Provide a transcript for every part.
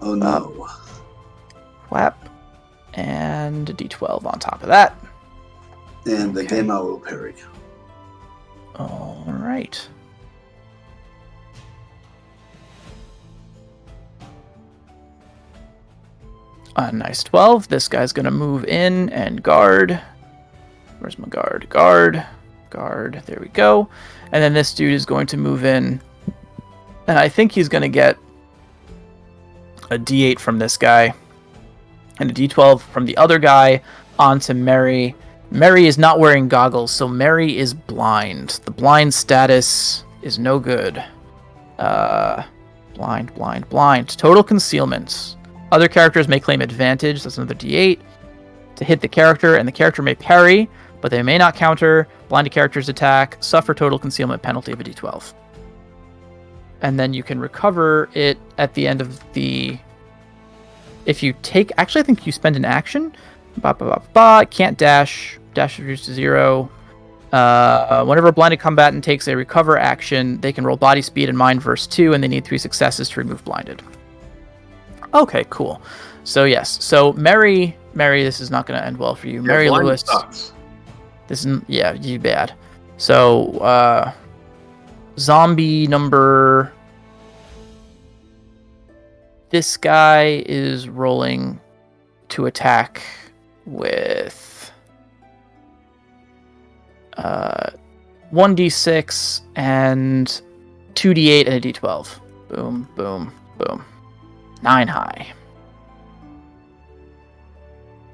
Oh no. Flap. And a d12 on top of that. And again, I will parry. All right. A nice 12. This guy's going to move in and guard. Where's my guard? Guard. There we go. And then this dude is going to move in. And I think he's going to get a d8 from this guy. And a d12 from the other guy onto Mary. Mary is not wearing goggles, so Mary is blind. The blind status is no good. Blind. Total concealment. Other characters may claim advantage. That's another d8 to hit the character, and the character may parry, but they may not counter. Blinded characters attack, suffer total concealment penalty of a d12. And then you can recover it at the end of the... If you take... Actually, I think you spend an action. Can't dash. Dash is reduced to 0. Whenever a blinded combatant takes a recover action, they can roll body speed and mind verse 2, and they need 3 successes to remove blinded. Okay, cool. So yes, so Mary, this is not going to end well for you. Mary Lewis, sucks. This is you bad. So zombie number. This guy is rolling to attack with 1d6 and 2d8 and a d12. Boom, boom, boom. 9 high.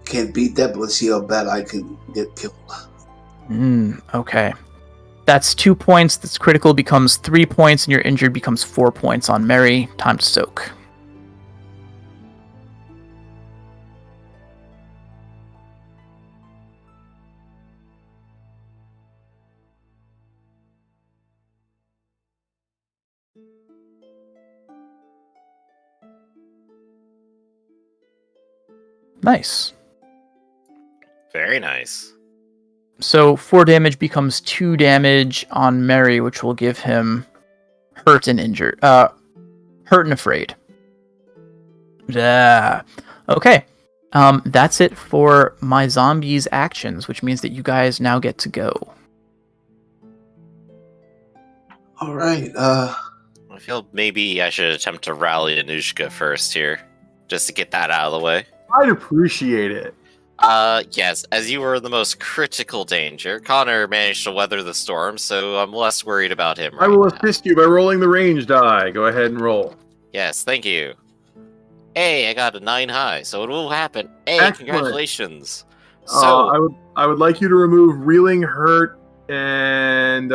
Can't beat that, but let's see how bad I can get killed. Okay. That's 2 points. That's critical becomes 3 points, and your injured becomes 4 points on Mary. Time to soak. Nice. Very nice. So 4 damage becomes 2 damage on Mary, which will give him hurt and injured. Hurt and afraid. Yeah. Okay. That's it for my zombies' actions, which means that you guys now get to go. All right. I feel maybe I should attempt to rally Anushka first here, just to get that out of the way. I'd appreciate it. Yes, as you were in the most critical danger, Connor managed to weather the storm, so I'm less worried about him I will assist you by rolling the range die. Go ahead and roll. Yes, thank you. Hey, I got a 9 high, so it will happen. Hey, Excellent. Congratulations. So, I would like you to remove reeling, hurt, and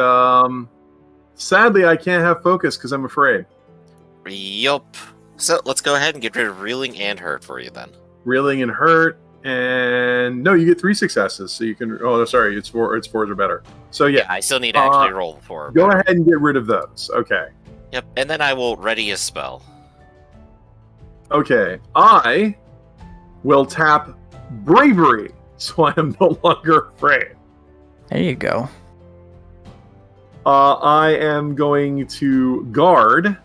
sadly I can't have focus because I'm afraid. yup. So let's go ahead and get rid of reeling and hurt for you then. Reeling and hurt, and no, you get 3 successes, so you can. Oh, sorry, it's 4. It's 4s or better. So yeah, I still need to actually roll for. Go ahead and get rid of those. Okay. Yep, and then I will ready a spell. Okay, I will tap Bravery, so I am no longer afraid. There you go. I am going to guard,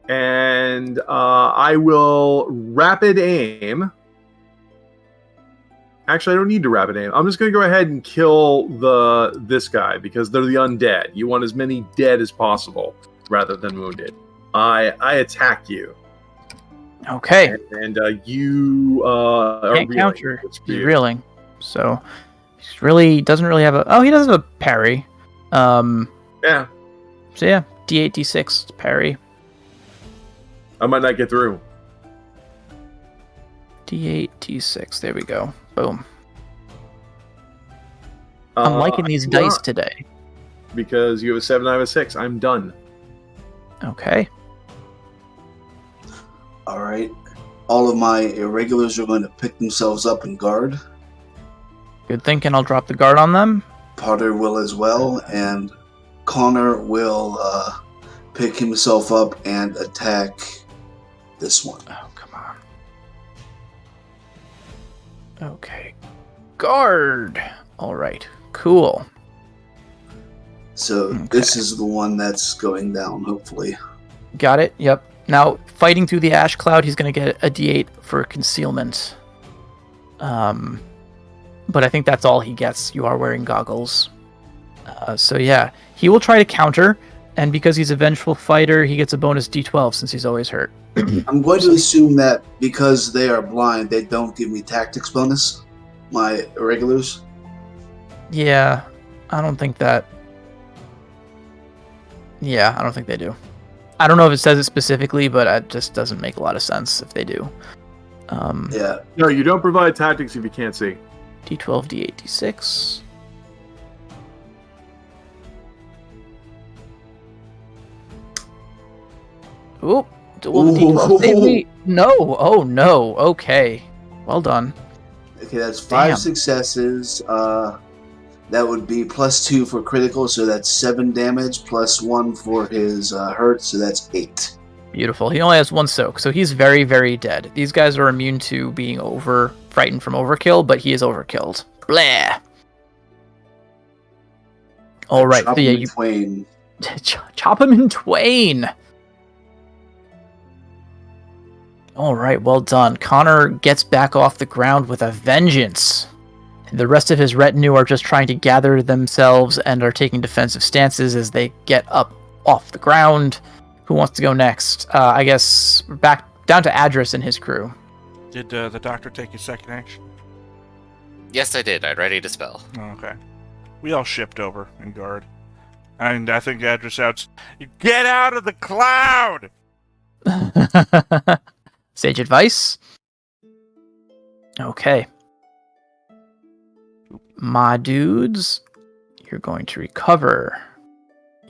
and I will rapid aim. Actually, I don't need to rapid aim. I'm just going to go ahead and kill this guy because they're the undead. You want as many dead as possible rather than wounded. I attack you. Okay. And you are can't reeling. counter. He's reeling. So he doesn't really have a. Oh, he does have a parry. Yeah. So yeah, D8, D6 parry. I might not get through. D8, D6. There we go. Boom. I'm liking these dice today. Because you have a 7, I have a 6. I'm done. Okay. All right. All of my irregulars are going to pick themselves up and guard. Good thinking. I'll drop the guard on them. Potter will as well, and Connor will pick himself up and attack this one. Oh, come on. Okay. Guard. All right. Cool. So this is the one that's going down, hopefully. Got it. Yep. Now, fighting through the ash cloud, he's going to get a D8 for concealment. But I think that's all he gets. You are wearing goggles. So yeah, he will try to counter, and because he's a vengeful fighter, he gets a bonus D12 since he's always hurt. I'm going to assume that because they are blind, they don't give me tactics bonus. My irregulars. Yeah, I don't think that... Yeah, I don't think they do. I don't know if it says it specifically, but it just doesn't make a lot of sense if they do. Yeah. No, you don't provide tactics if you can't see. D12, D8, D6. Oop. Will the D12 save me? No. Oh, no. Okay. Well done. Okay, that's 5 Damn. successes. That would be +2 for critical, so that's 7 damage, +1 for his hurt, so that's 8. Beautiful. He only has 1 soak, so he's very, very dead. These guys are immune to being frightened from overkill, but he is overkilled. Blah. All right. Chop So yeah, him in you twain. chop him in twain. All right, well done. Connor gets back off the ground with a vengeance. The rest of his retinue are just trying to gather themselves and are taking defensive stances as they get up off the ground. Who wants to go next? I guess back down to Adris and his crew. Did the doctor take his second action? Yes, I did. I'm ready to spell. Oh, okay. We all shipped over and guard. And I think Adra shouts, "Get out of the cloud!" Sage advice. Okay. My dudes, you're going to recover.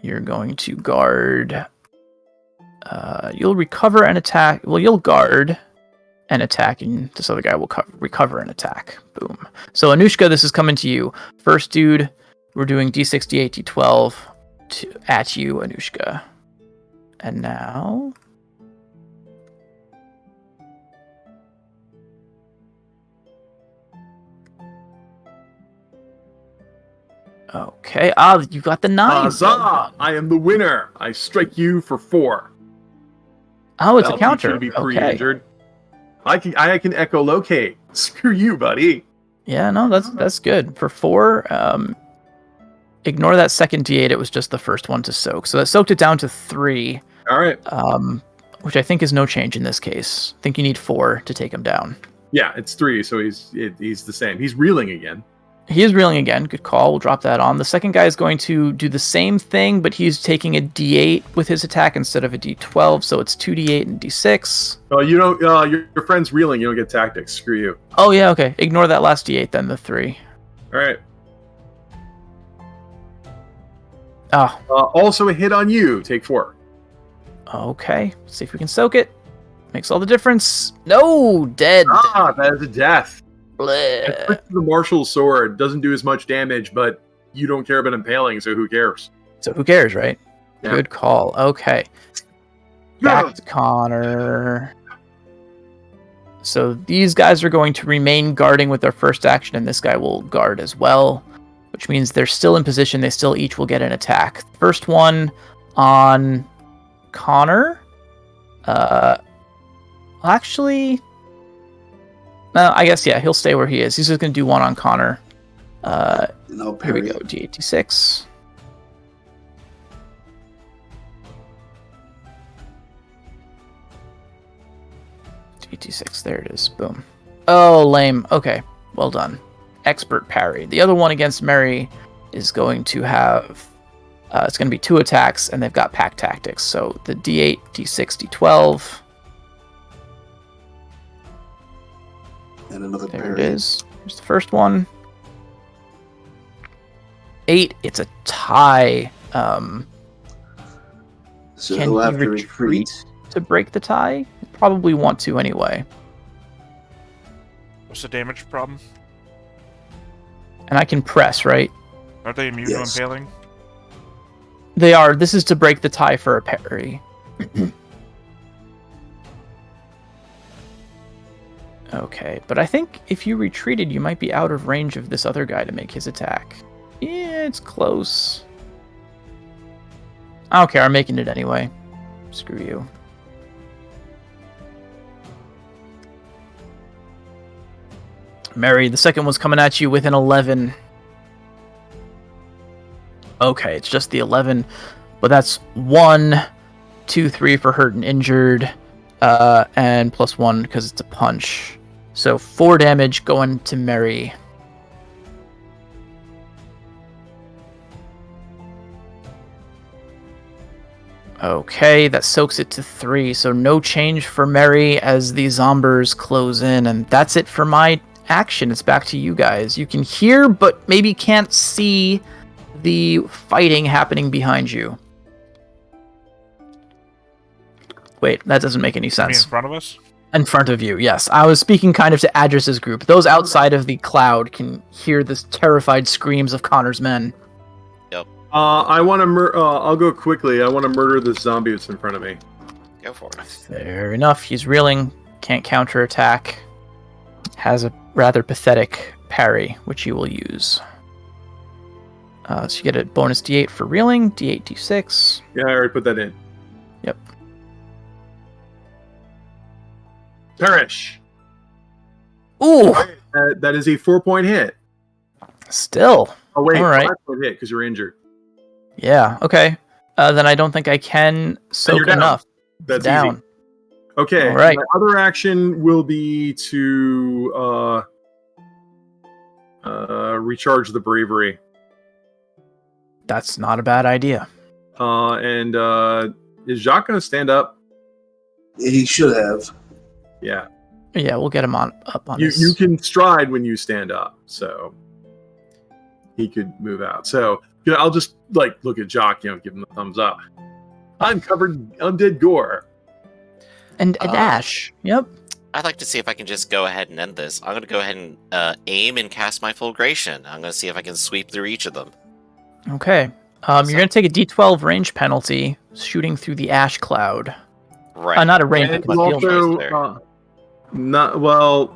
You're going to guard. You'll recover and attack. Well, you'll guard and attack, and this other guy will recover and attack. Boom. So, Anushka, this is coming to you. First dude, we're doing D6, D8, D12 at you, Anushka. And now... Okay. You got the 9. Huzzah! I am the winner. I strike you for 4. Oh, it's a That'll teach you counter. to be Okay. pre-injured. I can echolocate. Screw you, buddy. Yeah, no, that's good. For 4, ignore that second D8. It was just the first one to soak. So that soaked it down to 3. All right. Which I think is no change in this case. I think you need 4 to take him down. Yeah, it's 3, so he's the same. He's reeling again. He is reeling again. Good call. We'll drop that on. The second guy is going to do the same thing, but he's taking a D8 with his attack instead of a D12, so it's 2D8 and D6. Oh, you don't. Your friend's reeling. You don't get tactics. Screw you. Oh, yeah, okay. Ignore that last D8 then, the 3. All right. Oh, Also a hit on you. Take 4. okay. See if we can soak it. Makes all the difference. No! Dead. That is a death. Bleh. The marshal's sword doesn't do as much damage, but you don't care about impaling, so who cares? So who cares, right? Yeah. Good call. Okay. Back to Connor. So these guys are going to remain guarding with their first action, and this guy will guard as well, which means they're still in position. They still each will get an attack. First one on Connor. Actually, no, I guess, yeah, he'll stay where he is. He's just going to do one on Connor. No, Here we parry. go, D8, D6. D6, there it is. Boom. Oh, lame. Okay, well done. Expert parry. The other one against Mary is going to have... it's going to be 2 attacks, and they've got pack tactics. So the D8, D6, D12. And another There parry. it is. Here's the first one. 8. It's a tie. So Can he'll he have to retreat retreat. to break the tie? Probably want to anyway. What's the damage problem? And I can press, right? Aren't they immune Yes. to impaling? They are. This is to break the tie for a parry. Okay, but I think if you retreated, you might be out of range of this other guy to make his attack. Yeah, it's close. I don't care. I'm making it anyway. Screw you. Mary, the second one's coming at you with an 11. Okay, it's just the 11, but that's 1, 2, 3 for hurt and injured, and +1 because it's a punch. So 4 damage going to Mary. Okay, that soaks it to 3, so no change for Mary as the zombers close in, and that's it for my action. It's back to you guys. You can hear, but maybe can't see the fighting happening behind you. Wait, that doesn't make any In sense. front of us? In front of you, yes. I was speaking kind of to Adris's group. Those outside of the cloud can hear the terrified screams of Connor's men. I want to. I'll go quickly. I want to murder this zombie that's in front of me. Go for it. Fair enough. He's reeling, can't counterattack. Has a rather pathetic parry, which you will use. So you get a bonus d8 for reeling, d8, d6. Yeah, I already put that in. Yep. Perish. Ooh! That is a 4-point hit. Still. Oh wait, All right. 5-point hit because you're injured. Yeah, okay. Then I don't think I can soak down. enough. That's down. easy. Okay. All right. My other action will be to recharge the bravery. That's not a bad idea. And is Jacques going to stand up? He should have. Yeah. Yeah, we'll get him up on You his... you can stride when you stand up, so he could move out. So I'll just look at Jacques, give him the thumbs up. I'm covered in undead gore. And Ash. Yep. I'd like to see if I can just go ahead and end this. I'm going to go ahead and aim and cast my fulgration. I'm going to see if I can sweep through each of them. Okay. You're going to take a d12 range penalty shooting through the ash cloud. Right. Not a range, And but field also, range.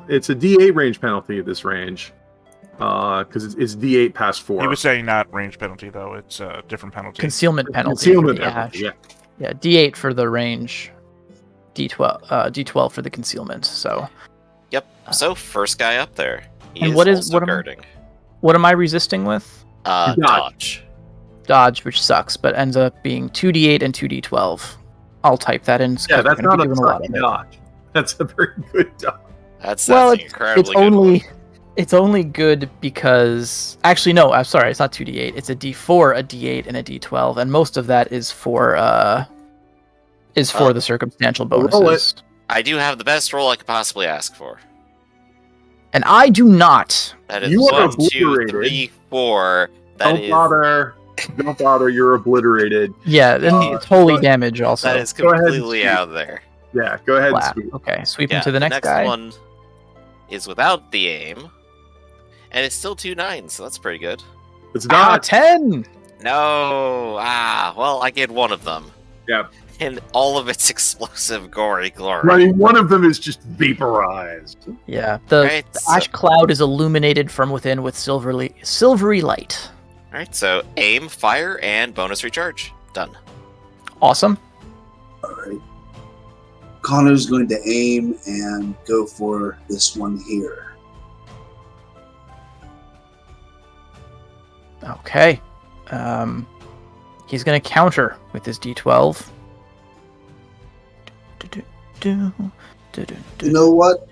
it's a D8 range penalty at this range. Because it's D8 past 4. He was saying not range penalty, though. It's a different penalty. Concealment penalty. Concealment for the penalty, ash. Yeah, d8 for the range. D12 for the concealment. So. Yep. So, first guy up there. He And is what is- also what am- guarding. What am I resisting with? Dodge. Dodge, which sucks, but ends up being 2d8 and 2d12. I'll type that in. Yeah, that's not a lot of sucky it. dodge. That's a very good dodge. That's Well, an incredibly good one. It's only good because actually no, I'm sorry, it's not 2d8. It's a d4, a d8, and a d12, and most of that is for the circumstantial Roll bonuses. I do have the best roll I could possibly ask for. And I do not. That is You are 1, 2, obliterated. 3, 4. That Don't is bother. Don't bother. You're obliterated. Yeah, then it's holy damage also. that is Go ahead and completely shoot. out there. Yeah, go ahead and Flat. sweep. Okay, sweeping Yeah, to the next guy. one is without the aim, and it's still 2 9s, so that's pretty good. It's not. 10. No, well, I get one of them. Yeah. And all of its explosive, gory glory. I mean, one of them is just vaporized. Yeah, the Right, ash cloud is illuminated from within with silvery light. Alright, so aim, fire, and bonus recharge. Done. Awesome. All right. Connor's going to aim and go for this one here. Okay. He's going to counter with his d12. You know what?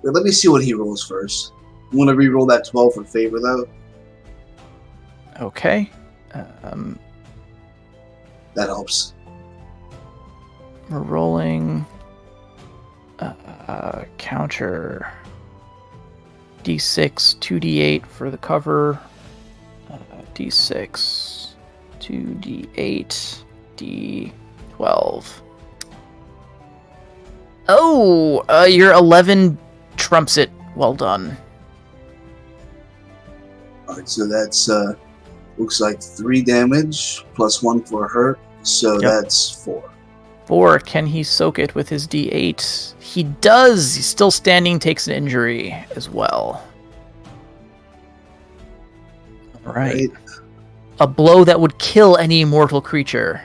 Let me see what he rolls first. I'm going to re-roll that 12 for favor, though. Okay. That helps. We're rolling counter d6, 2d8 for the cover, d6, 2d8, d12. Oh, your 11 trumps it. Well done. All right, so that's looks like 3 damage plus 1 for hurt, so Yep. that's 4. 4. Can he soak it with his d8? He does. He's still standing, takes an injury as well. All right. A blow that would kill any mortal creature.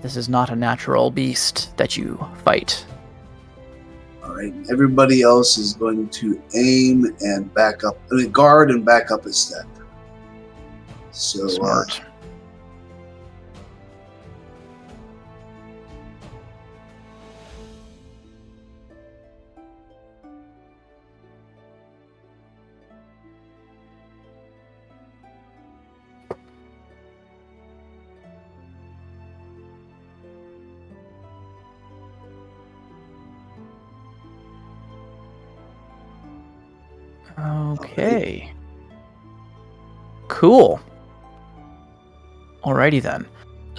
This is not a natural beast that you fight. All right. Everybody else is going to aim and back up. I mean, guard and back up a step. So, Smart. Okay. Cool. Alrighty then.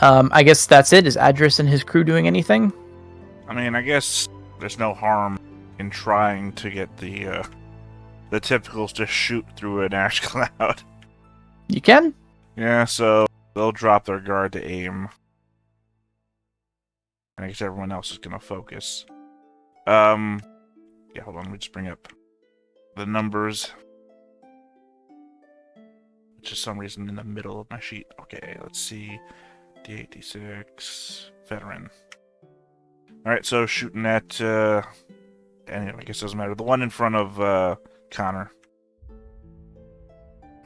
I guess that's it. Is Adris and his crew doing anything? I mean, I guess there's no harm in trying to get the typicals to shoot through an ash cloud. You can? Yeah, so they'll drop their guard to aim. I guess everyone else is gonna focus. Yeah, hold on, let me just bring up the numbers. Which is some reason in the middle of my sheet. Okay, let's see. D8, D6, veteran. Alright, so shooting at, anyway, I guess it doesn't matter. The one in front of, Connor.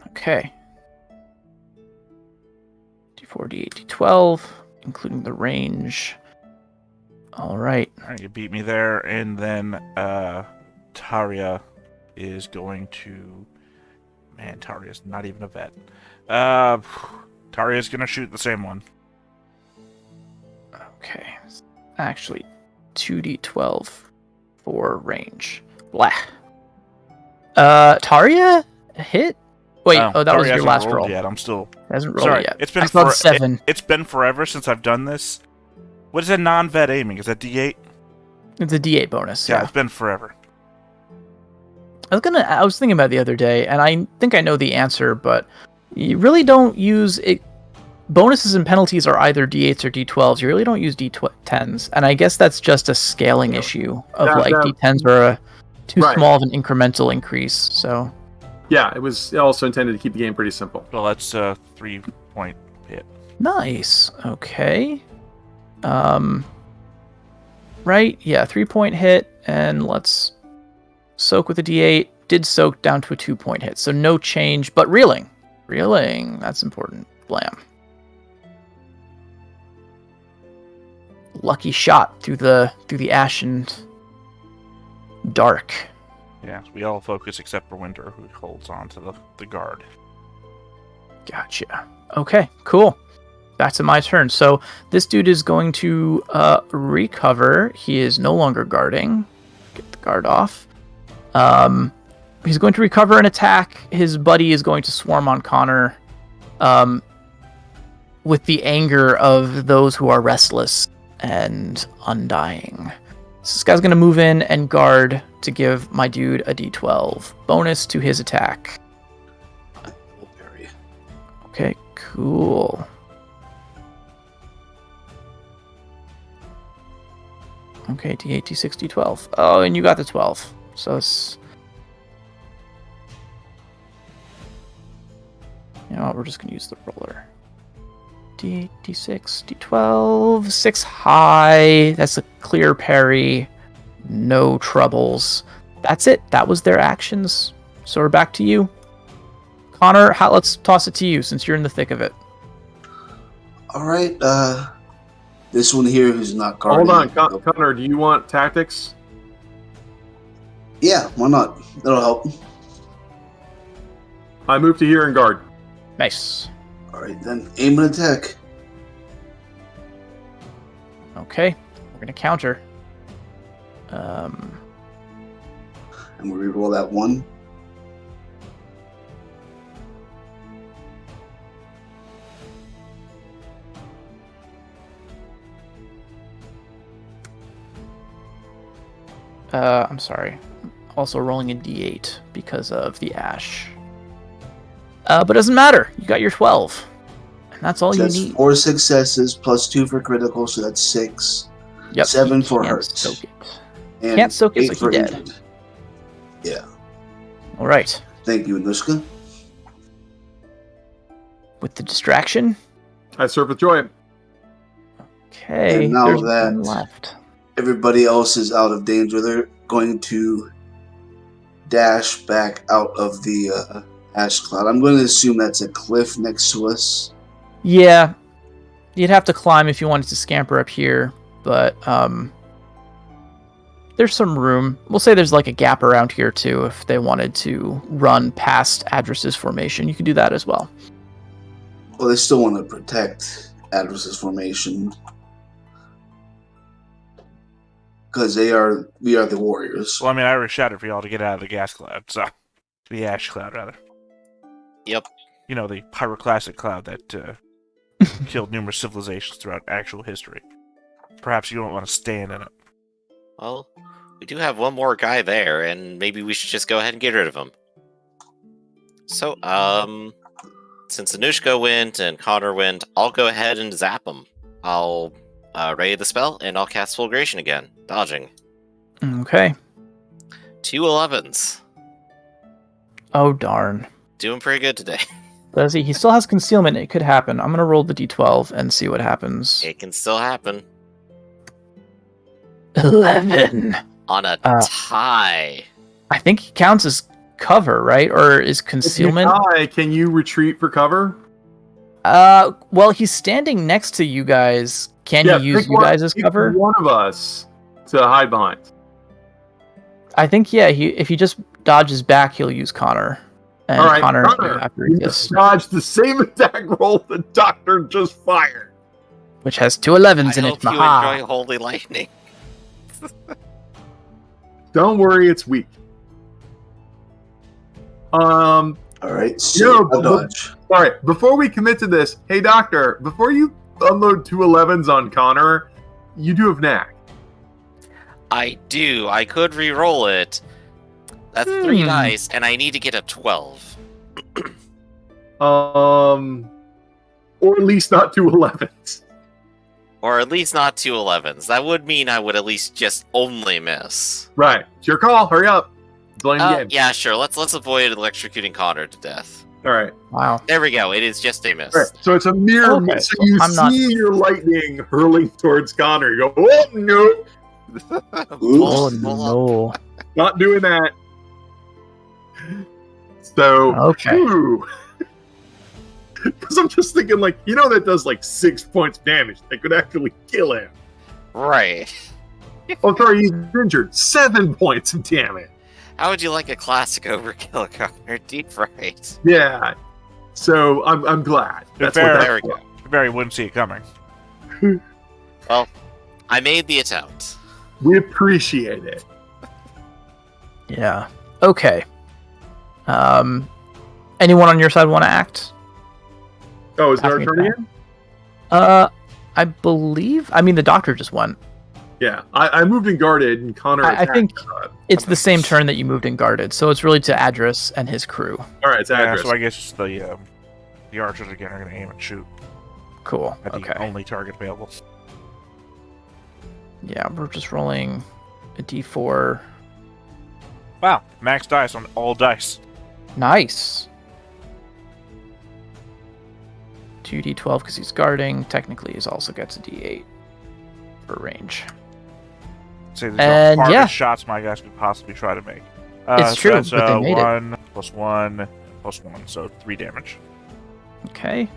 Okay. D4, D8, D12, including the range. Alright. Alright, you beat me there, and then, Taria is going to... Man, Taria's not even a vet. Taria's gonna shoot the same one. Okay. Actually, 2d12 for range. Blah. Taria hit? Wait, that Taria was your hasn't last rolled roll. yet. I'm still... Hasn't rolled Sorry, yet. it's been I thought 7. It's been forever since I've done this. What is a non-vet aiming? Is that D8? It's a D8 bonus. Yeah, Yeah. it's been forever. I was thinking about it the other day, and I think I know the answer, but you really don't use it. Bonuses and penalties are either D8s or D12s. You really don't use D10s, and I guess that's just a scaling issue of D10s are too small of an incremental increase. So yeah, it was also intended to keep the game pretty simple. Well, that's a 3-point hit. Nice. Okay. Right. Yeah, 3-point hit, and let's soak with a D8. Did soak down to a 2-point hit, so no change, but reeling. Reeling. That's important. Blam. Lucky shot through the ashen dark. Yeah, we all focus except for Winter, who holds on to the guard. Gotcha. Okay, cool. Back to my turn. So this dude is going to recover. He is no longer guarding. Get the guard off. He's going to recover an attack. His buddy is going to swarm on Connor with the anger of those who are restless and undying. So this guy's going to move in and guard to give my dude a D12 bonus to his attack. Okay, cool. Okay, D8, D6, D12. Oh, and you got the 12. So it's... You know what, we're just going to use the roller. D8, D6, D12. 6 high. That's a clear parry. No troubles. That's it. That was their actions. So we're back to you. Connor, let's toss it to you since you're in the thick of it. All right. This one here who's not guarding. Hold on, Connor, do you want tactics? Yeah, why not? That'll help. I move to here and guard. Nice. All right, then aim and attack. Okay, we're gonna counter. And we reroll that 1. I'm sorry. Also rolling a D8 because of the ash. But it doesn't matter. You got your 12. And that's all So you that's need. 4 successes plus 2 for critical, so that's 6. Yep, 7 you for can't hurt. soak it. And Can't soak it, 8 so for he dead. injured. Yeah. All right. Thank you, Anushka. With the distraction. I serve with joy. Okay. And now there's that- one left. Everybody else is out of danger. going to dash back out of the ash cloud. I'm going to assume that's a cliff next to us. Yeah, you'd have to climb if you wanted to scamper up here, but there's some room. We'll say there's like a gap around here too. If they wanted to run past Adris's formation, you could do that as well. Well, they still want to protect Adris's formation because we are the warriors. Well, I mean, I already shouted for y'all to get out of the gas cloud, so the ash cloud rather. Yep. You know, the pyroclastic cloud that killed numerous civilizations throughout actual history. Perhaps you don't want to stand in it. Well, we do have one more guy there, and maybe we should just go ahead and get rid of him. So, since Anushka went and Connor went, I'll go ahead and zap him. I'll ready the spell, and I'll cast Fulguration again, dodging. Okay. 2 11s. Oh, darn. Doing pretty good today. Does he? He still has concealment. It could happen. I'm going to roll the d12 and see what happens. It can still happen. 11. On a tie. I think he counts as cover, right? Or is concealment? Can you retreat for cover? Well, he's standing next to you guys. Can he use you guys as cover? One of us to hide behind. I think, yeah, if he just dodges back, he'll use Connor. And All right, Connor after he you gets... dodge the same attack roll the doctor just fired. Which has 2 11s in I it. hope you Maha. enjoy Holy Lightning. Don't worry, it's weak. All right, so but- dodge. All right, before we commit to this, hey doctor, before you unload 2 11s on Connor, you do have knack. I do. I could re-roll it. That's 3 dice, and I need to get a 12. Or at least not 2 11s. Or at least not 2 11s. That would mean I would at least just only miss. Right, it's your call. Hurry up. Blame the game. Yeah, sure. Let's avoid electrocuting Connor to death. All right. Wow. There we go. It is just a miss. All right. So it's a mere Okay, miss. So so you I'm not- see your lightning hurling towards Connor. You go, oh no, Oh, Oops. no. not doing that. So Okay. because I'm just thinking, like, that does like 6 points of damage. That could actually kill him. Right. Oh, sorry, he's injured. 7 points of damage. How would you like a classic overkill, Connor? Deep fright. Yeah. So I'm glad. That's fair. what There we that's go. for. Barry wouldn't see it coming. I made the attempt. We appreciate it. Yeah. Okay. Anyone on your side want to act? Oh, is there a Asking turn that. again? I believe. I mean, the doctor just went. Yeah, I moved and guarded, and Connor. I think attacked. it's the same turn that you moved and guarded, so it's really to Adris and his crew. All right, it's Yeah, address. so I guess the archers again are going to aim and shoot Cool. at the Okay. only target available. Yeah, we're just rolling a d4. Wow, max dice on all dice. Nice. 2d12 because he's guarding. Technically, he also gets a d8 for range. Say these And are the yeah. hardest shots my guys could possibly try to make. It's true, That's, but they made it. 1 + 1 + 1, so 3 damage. Okay.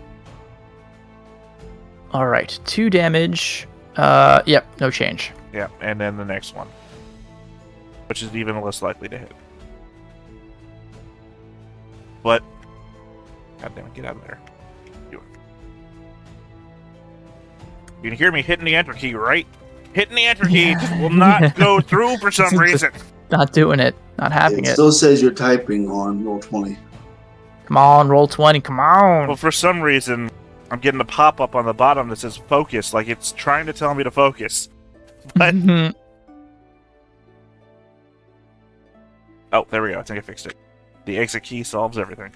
All right, 2 damage. Yep, no change. Yeah, and then the next one, which is even less likely to hit. But, goddammit, get out of there. You can hear me hitting the enter key, right? Hitting the enter key just will not go through for some Just reason. Not doing it. Not having It it. still says you're typing on Roll20. Come on, roll 20. Come on. Well, for some reason, I'm getting a pop-up on the bottom that says focus, like it's trying to tell me to focus. But, oh, there we go. I think I fixed it. The exit key solves everything.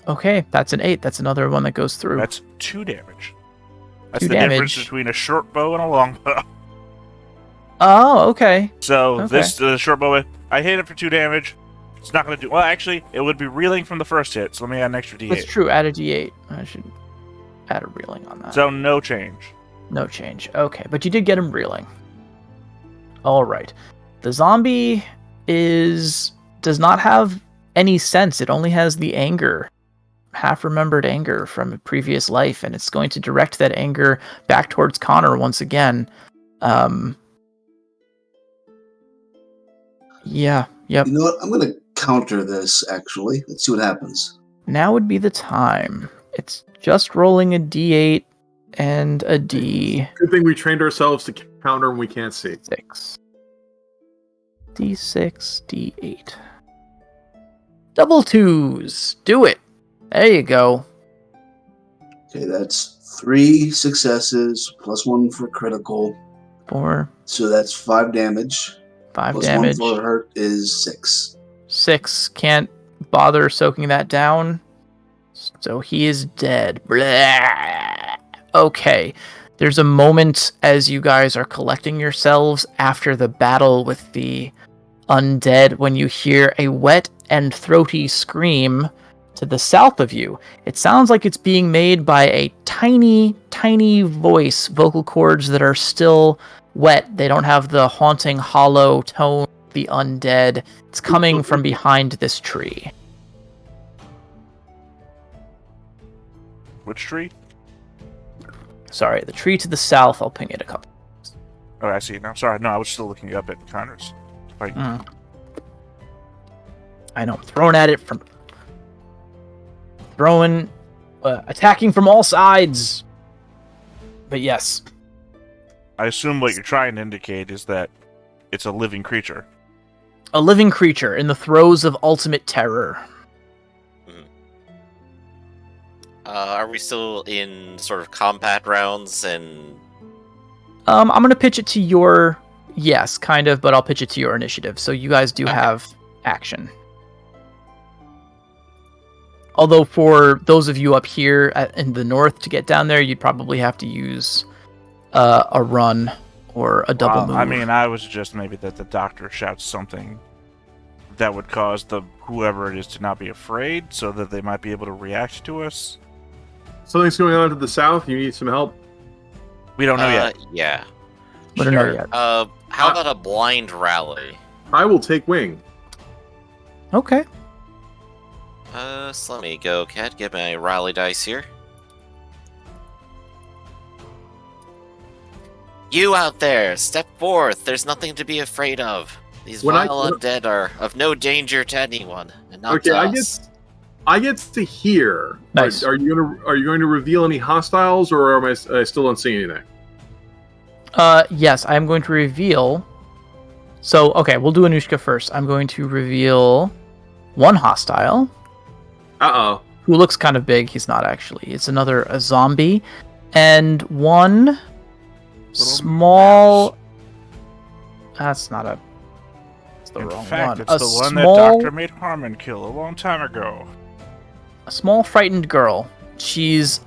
Okay, that's an 8. That's another one that goes through. That's 2 damage. That's 2 the difference damage. between a short bow and a long bow. Oh, okay. So Okay. this short bow, I hit it for 2 damage. It's not going to do well. Actually, it would be reeling from the first hit. So let me add an extra That's d8. true. Add a d8. I should add a reeling on that. So no change. No change. Okay, but you did get him reeling. All right. The zombie does not have any sense. It only has the anger, half-remembered anger from a previous life, and it's going to direct that anger back towards Connor once again. Yeah, yep. You know what? I'm going to counter this, actually. Let's see what happens. Now would be the time. It's just rolling a d8 and a d6. Good thing we trained ourselves to counter when we can't see. D6, d8. Double twos. Do it. There you go. Okay, that's 3 successes, plus 1 for critical. 4, So that's 5 damage. 5 Plus damage. 1 for hurt is 6. 6. Can't bother soaking that down. So he is dead. Blah. Okay. There's a moment as you guys are collecting yourselves after the battle with the undead when you hear a wet and throaty scream to the south of you. It sounds like it's being made by a tiny, tiny voice, vocal cords that are still wet. They don't have the haunting, hollow tone of the undead. It's coming from behind this tree. Which tree? Sorry, the tree to the south. I'll ping it a couple. Oh, I see it now. Sorry, no, I was still looking up at Connor's. Like, I know, throwing at it from... attacking from all sides. But yes. I assume what you're trying to indicate is that it's a living creature. A living creature in the throes of ultimate terror. Are we still in sort of combat rounds and... I'm going to pitch it to your... Yes, kind of, but I'll pitch it to your initiative. So you guys do have action. Although for those of you up here in the north to get down there, you'd probably have to use a run or a double move. I mean, I was just maybe that the doctor shouts something that would cause whoever it is to not be afraid, so that they might be able to react to us. Something's going on to the south. You need some help. We don't know yet. Yeah. We don't know yet. How about a blind rally? I will take wing. Okay. So let me go, Cat. Get my rally dice here. You out there, step forth. There's nothing to be afraid of. These vile undead are of no danger to anyone, and not to us. I get to hear. Nice. Are you going to reveal any hostiles, or am I still don't see anything? Yes, I'm going to reveal. So, okay, we'll do Anushka first. I'm going to reveal one hostile. Uh-oh. Who looks kind of big. He's not actually. It's a zombie. And one small... That's not a... That's the wrong one. It's the one that Dr. made Harmon kill a long time ago. A small frightened girl. She's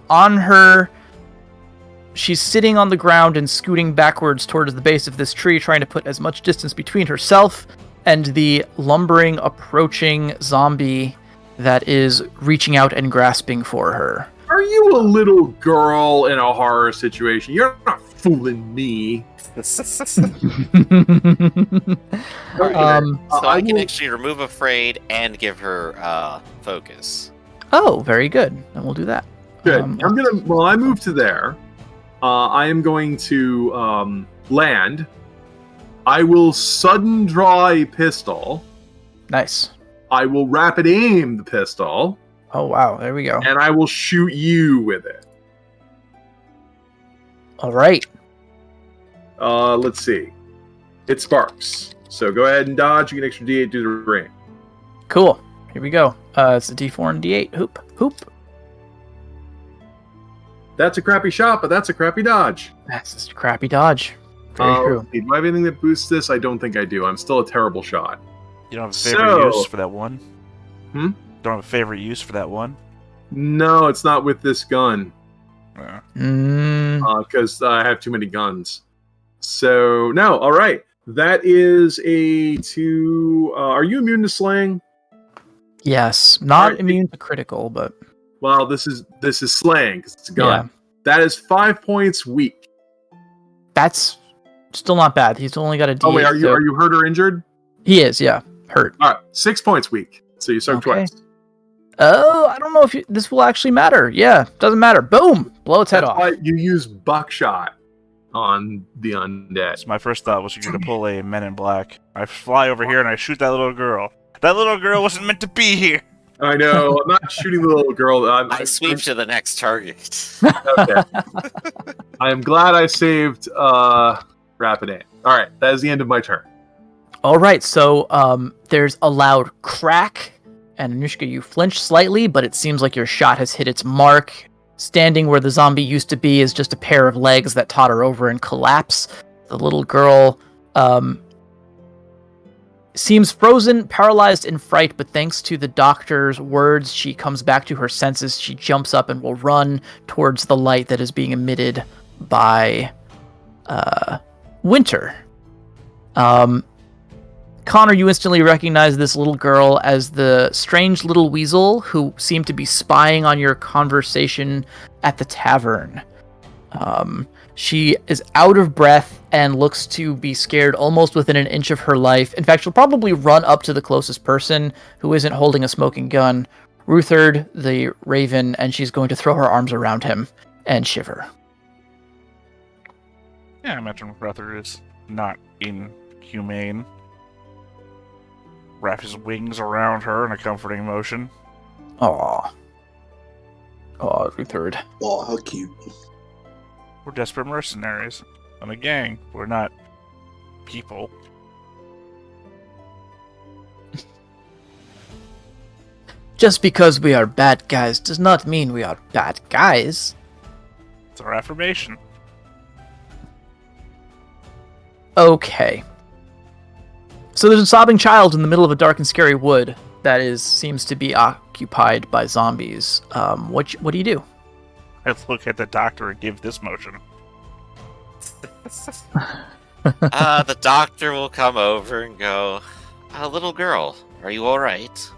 sitting on the ground and scooting backwards towards the base of this tree, trying to put as much distance between herself and the lumbering, approaching zombie that is reaching out and grasping for her. Are you a little girl in a horror situation? You're not fooling me. So I can actually remove afraid and give her focus. Oh, very good. Then we'll do that. Good. While I move to there, I am going to land. I will sudden draw a pistol. Nice. I will rapid aim the pistol. Oh, wow. There we go. And I will shoot you with it. All right. Let's see. It sparks. So go ahead and dodge. You get an extra D8 due to range. Cool. Here we go. It's a D4 and D8. Hoop. That's a crappy shot, but that's a crappy dodge. That's just a crappy dodge. Very true. Do I have anything that boosts this? I don't think I do. I'm still a terrible shot. You don't have a favorite use for that one? Don't have a favorite use for that one? No, it's not with this gun. Yeah. Because I have too many guns. So, no, all right. That is a 2... are you immune to slaying? Yes. Not immune to critical, but... Well, this is slaying, because it's a gun. Yeah. That is 5 points weak. That's Still not bad. He's only got a D8. Oh wait, are so- you hurt or injured? He is, yeah. Hurt. All right, 6 points weak. So you soak Okay. twice. Oh, I don't know if this will actually matter. Yeah, doesn't matter. Boom! Blow its head That's off. why you use buckshot on the undead. So my first thought was you're gonna pull a Men in Black. I fly over here and I shoot that little girl. That little girl wasn't meant to be here. I know. I'm not shooting the little girl. I sweep to the next target. Okay. I am glad I saved rapid aim. All right, that is the end of my turn. All right, so there's a loud crack, and Anushka, you flinch slightly, but it seems like your shot has hit its mark. Standing where the zombie used to be is just a pair of legs that totter over and collapse. The little girl seems frozen, paralyzed in fright, but thanks to the doctor's words, she comes back to her senses. She jumps up and will run towards the light that is being emitted by Winter. Connor, you instantly recognize this little girl as the strange little weasel who seemed to be spying on your conversation at the tavern. She is out of breath and looks to be scared almost within an inch of her life. In fact, she'll probably run up to the closest person who isn't holding a smoking gun, Ruthard the Raven, and she's going to throw her arms around him and shiver. Yeah, I imagine Ruther is not inhumane. Wrap his wings around her in a comforting motion. Aww. Aw, Ruthard. Oh, how cute. We're desperate mercenaries. I'm a gang. We're not people. Just because we are bad guys does not mean we are bad guys. It's our affirmation. Okay. So there's a sobbing child in the middle of a dark and scary wood that seems to be occupied by zombies. What do you do? I look at the doctor and give this motion. The doctor will come over and go, little girl, are you alright?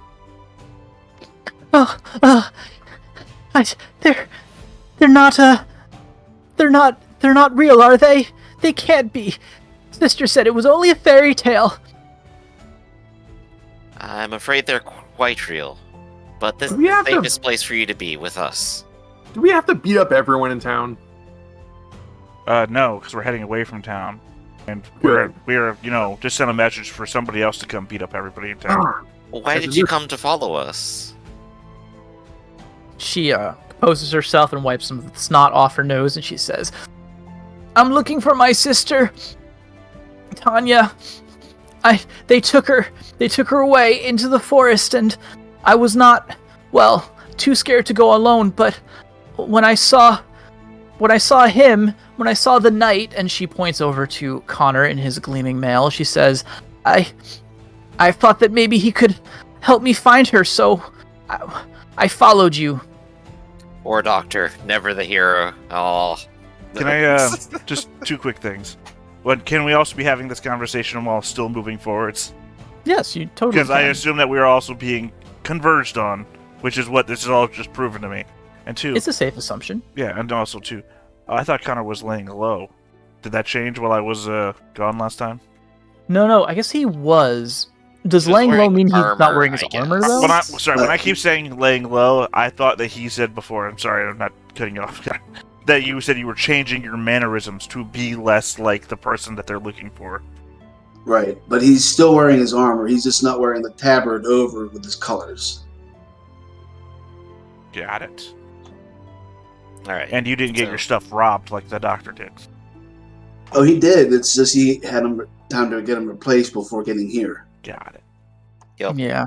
They're not real, are they? They can't be. Sister said it was only a fairy tale. I'm afraid they're quite real. But this is We the have to- safest place for you to be, with us. Do we have to beat up everyone in town? No, because we're heading away from town. And Good. we're, just send a message for somebody else to come beat up everybody in town. Why did you come to follow us? She composes herself and wipes some of the snot off her nose, and she says, "I'm looking for my sister, Tanya. They took her away into the forest, and I was not, too scared to go alone, but when I saw the knight," and she points over to Connor in his gleaming mail, she says, I thought that maybe he could help me find her, so I followed you." Or doctor, never the hero. Oh. Can I, just two quick things. Can we also be having this conversation while still moving forwards? Yes, you totally Because I can. assume that we are also being converged on, which is what this is all just proven to me. And two, It's a safe assumption. yeah, and also two, I thought Connor was laying low. Did that change while I was gone last time? No, I guess he was. Does He was laying low wearing mean he's not armor, wearing his I guess. armor, though? When I keep saying laying low, I thought that he said before, I'm sorry, I'm not cutting you off, that you said you were changing your mannerisms to be less like the person that they're looking for. Right, but he's still wearing his armor. He's just not wearing the tabard over with his colors. Got it. Alright. And you didn't get So- your stuff robbed like the doctor did. Oh, he did. It's just he had time to get him replaced before getting here. Got it. Yep. Yeah.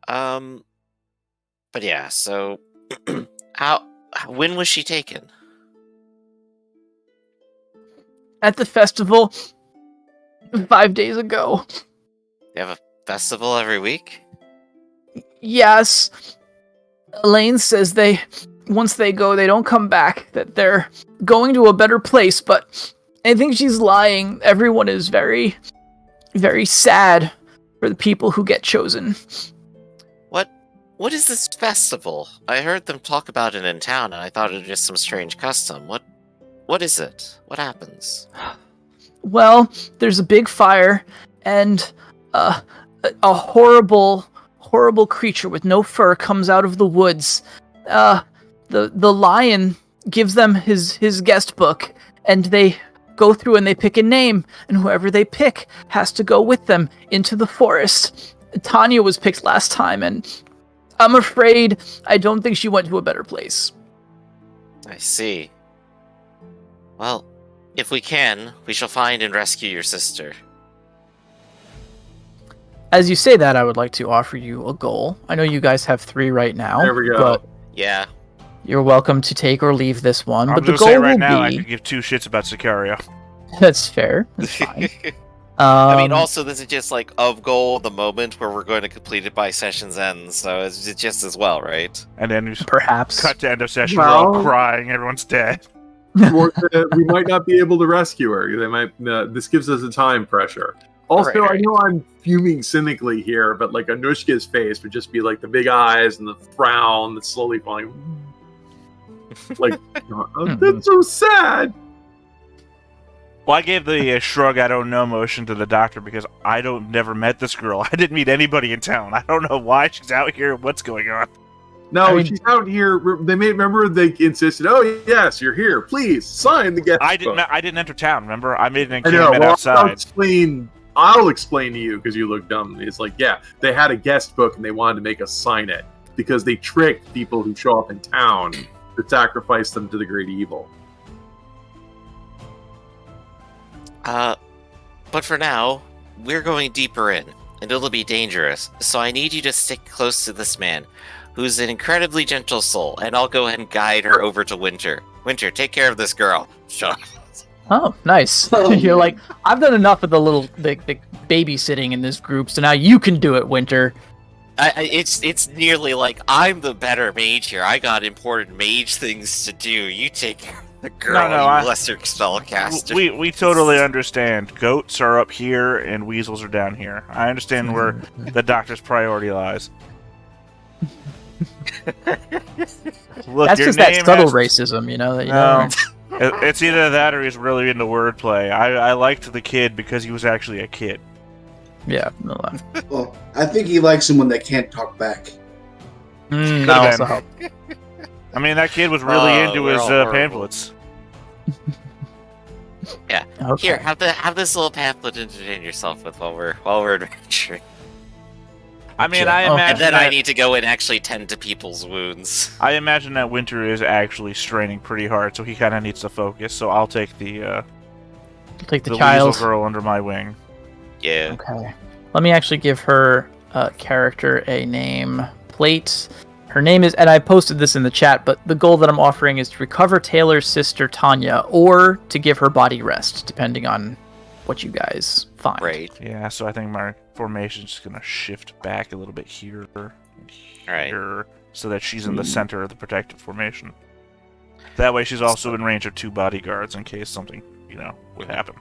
But yeah, so when was she taken? At the festival 5 days ago. They have a festival every week? Yes. Elaine says once they go, they don't come back, that they're going to a better place, but I think she's lying. Everyone is very, very sad for the people who get chosen. What is this festival? I heard them talk about it in town, and I thought it was just some strange custom. What is it? What happens? Well, there's a big fire, and a horrible creature with no fur comes out of the woods. The lion gives them his guest book, and they go through and they pick a name, and whoever they pick has to go with them into the forest. Tanya was picked last time, and I'm afraid I don't think she went to a better place. I see. Well, if we can, we shall find and rescue your sister. As you say that, I would like to offer you a goal. I know you guys have 3 right now. There we go. But Yeah. you're welcome to take or leave this one. I'm But the just goal saying right will now, I be... could give 2 shits about Sicario. That's fair. That's fine. I mean, also, this is just like of goal the moment where we're going to complete it by session's end, so it's just as well, right? And then you just Perhaps. cut to end of session, we're all Well- crying, everyone's dead. We might not be able to rescue her. They might. This gives us a time pressure. Also, Right. I know I'm fuming cynically here, but like Anushka's face would just be like the big eyes and the frown that's slowly falling. Like, oh, that's so sad. Well, I gave the shrug I don't know motion to the doctor because I never met this girl. I didn't meet anybody in town. I don't know why she's out here, what's going on. No, I mean- she's out here. They insisted. Oh yes, you're here. Please sign the guest I book. didn't enter town, remember? I made an I know. encampment Well, outside. I'll explain to you because you look dumb. It's like, yeah, they had a guest book and they wanted to make us sign it because they tricked people who show up in town to sacrifice them to the great evil. But for now, we're going deeper in, and it'll be dangerous, so I need you to stick close to this man, who's an incredibly gentle soul, and I'll go ahead and guide her over to Winter. Winter, take care of this girl. Shut up. Oh, nice. Oh, You're man. like, I've done enough of the babysitting in this group, so now you can do it, Winter. It's nearly like I'm the better mage here. I got important mage things to do. You take care of the girl, you lesser spellcaster. We totally understand. Goats are up here and weasels are down here. I understand where the doctor's priority lies. Look, That's your just that name subtle has- racism, you know? That, No. It's either that or he's really into wordplay. I liked the kid because he was actually a kid. Yeah. No, Well, I think he likes someone that can't talk back. that Could've also been. helped. I mean, that kid was really into we're his all horrible. pamphlets. Okay. Here, have this little pamphlet to entertain yourself with while we're adventuring. I mean, Okay. I Oh. imagine And then that, I need to go and actually tend to people's wounds. I imagine that Winter is actually straining pretty hard, so he kind of needs to focus. So I'll take the Take the weasel child. girl under my wing. Yeah. Okay. Let me actually give her character a name plate. Her name is, and I posted this in the chat, but the goal that I'm offering is to recover Taylor's sister Tanya, or to give her body rest, depending on what you guys find. Right. Yeah, so I think my formation's just gonna shift back a little bit here and Right. here, so that she's in the center of the protective formation. That way, she's also in range of 2 bodyguards in case something, would happen.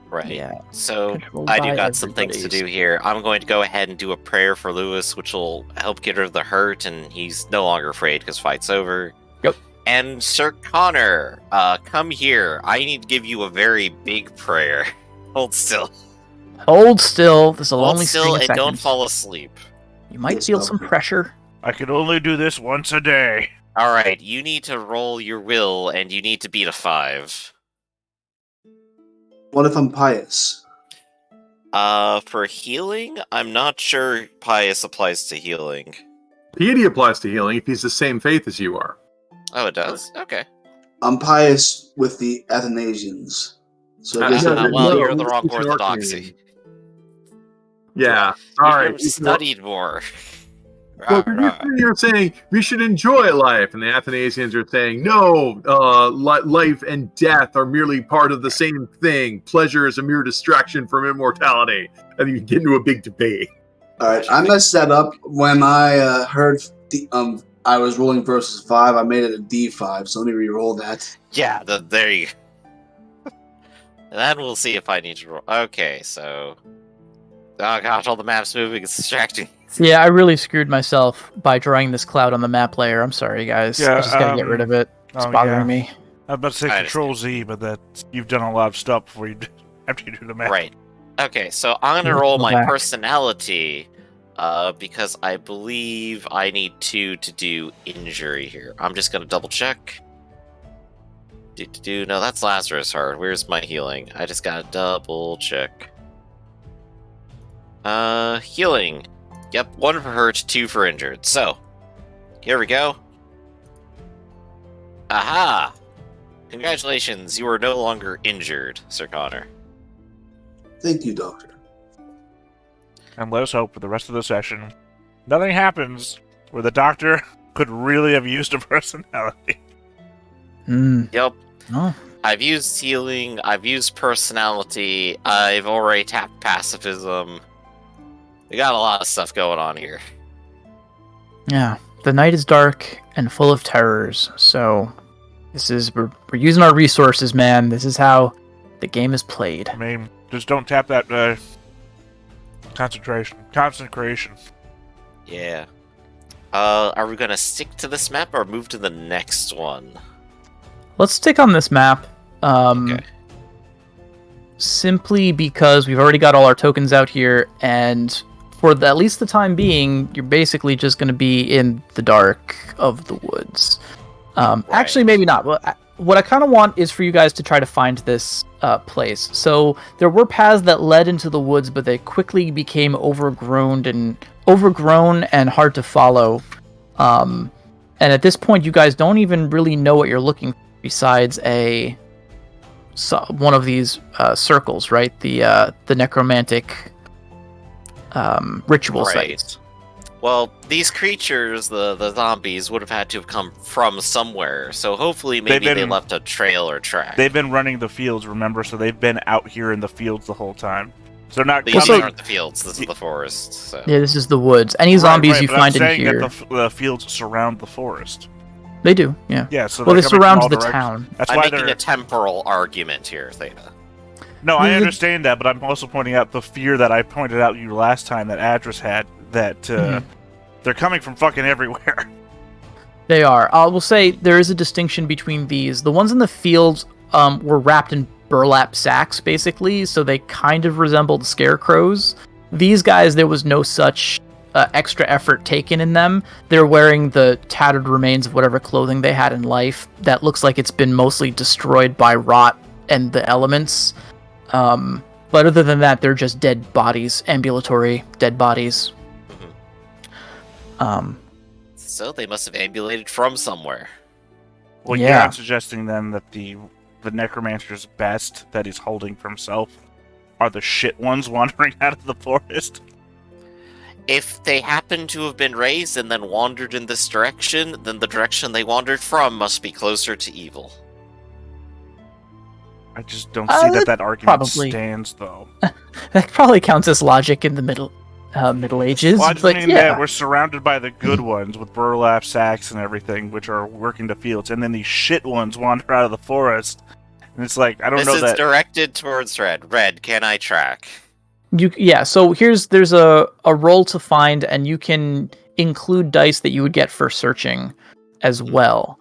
Right. Yeah. So Controlled I do by got some things to everybody's. do here. I'm going to go ahead and do a prayer for Lewis, which will help get rid of the hurt, and he's no longer afraid because fight's over. Yep. And Sir Connor, come here. I need to give you a very big prayer. Hold still. Hold still. This will Hold only still string and of don't seconds. fall asleep. You might Yes, feel no. some pressure. I can only do this once a day. All right, you need to roll your will, and you need to beat a 5. What if I'm pious? For healing, I'm not sure pious applies to healing. Piety applies to healing if he's the same faith as you are. Oh, it does? Okay. I'm pious with the Athanasians. So I guess no, that- well, no, you're the it's wrong an orthodoxy. Yeah. You All should right. have studied more. Well, Rah, rah. you're saying we should enjoy life, and the Athanasians are saying no. Life and death are merely part of the same thing. Pleasure is a mere distraction from immortality, and you get into a big debate. All right, I messed that up when I heard the I was rolling versus 5. I made it a D5, so let me re-roll that. Yeah, there you go. And then we'll see if I need to roll. Okay, so... Oh gosh, all the maps moving, it's distracting. Yeah, I really screwed myself by drawing this cloud on the map layer. I'm sorry, guys. Yeah, I just gotta get rid of it. It's oh, bothering yeah. me. I was about to say I Control Z, but that you've done a lot of stuff before you after you do the math. Right. Okay, so I'm gonna Let's roll go my back. personality, because I believe I need 2 to do injury here. I'm just gonna double check. No, that's Lazarus Heart. Where's my healing? I just gotta double check. Healing. Yep, 1 for hurt, 2 for injured. So, here we go. Aha! Congratulations, you are no longer injured, Sir Connor. Thank you, Doctor. And let us hope for the rest of the session, nothing happens where the doctor could really have used a personality. Yep. Oh. I've used healing, I've used personality, I've already tapped pacifism. We got a lot of stuff going on here. Yeah. The night is dark and full of terrors, so we're using our resources, man. This is how the game is played. I mean, just don't tap that concentration. Yeah. Are we gonna stick to this map or move to the next one? Let's stick on this map. Okay. Simply because we've already got all our tokens out here, and for at least the time being, you're basically just going to be in the dark of the woods. Actually, maybe not. What I kind of want is for you guys to try to find this place. So there were paths that led into the woods, but they quickly became overgrown and hard to follow. And at this point, you guys don't even really know what you're looking for besides one of these circles, right? The necromantic ritual sites. Well, these creatures, the zombies, would have had to have come from somewhere. So hopefully maybe they left a trail or track. They've been running the fields, remember? So they've been out here in the fields the whole time. So not These coming... aren't the fields. This is the forest. So. Yeah, this is the woods. Any zombies you find in here, that the fields surround the forest. They do. Yeah. Yeah. So well, they coming from surround all the directions. town. That's I'm why making they're a temporal argument here, Theta. No, I understand that, but I'm also pointing out the fear that I pointed out to you last time that Adris had, that they're coming from fucking everywhere. They are. I will say there is a distinction between these. The ones in the fields were wrapped in burlap sacks, basically, so they kind of resembled scarecrows. These guys, there was no such extra effort taken in them. They're wearing the tattered remains of whatever clothing they had in life that looks like it's been mostly destroyed by rot and the elements. But other than that, they're just dead bodies, ambulatory dead bodies. So they must have ambulated from somewhere. Well, yeah, I'm suggesting then that the necromancer's best that he's holding for himself are the shit ones wandering out of the forest. If they happen to have been raised and then wandered in this direction, then the direction they wandered from must be closer to evil. I just don't see that argument probably stands, though. That probably counts as logic in the Middle Ages. Well, I just but mean yeah, that we're surrounded by the good ones with burlap sacks and everything, which are working the fields, and then these shit ones wander out of the forest. And it's like, I don't know that... This is directed towards Red. Red, can I track? So there's a roll to find, and you can include dice that you would get for searching as well.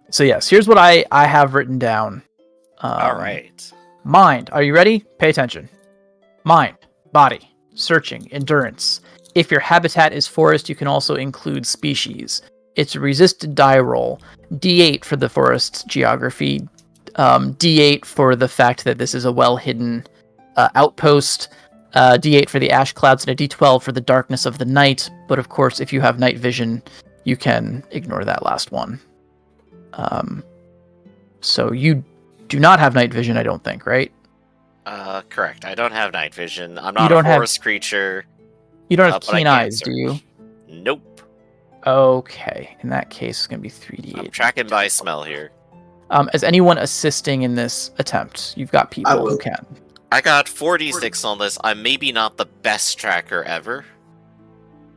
So yes, here's what I have written down. All right. Mind. Are you ready? Pay attention. Mind, body, searching, endurance. If your habitat is forest, you can also include species. It's a resisted die roll. D8 for the forest's geography. D8 for the fact that this is a well-hidden outpost. D8 for the ash clouds, and a D12 for the darkness of the night. But of course, if you have night vision, you can ignore that last one. So you do not have night vision, I don't think, right? Correct. I don't have night vision. I'm not a forest creature. You don't have keen eyes, do you? Nope. Okay. In that case, it's going to be 3d8. I'm tracking by smell here. Is anyone assisting in this attempt? You've got people who can. I got 46 on this. I'm maybe not the best tracker ever.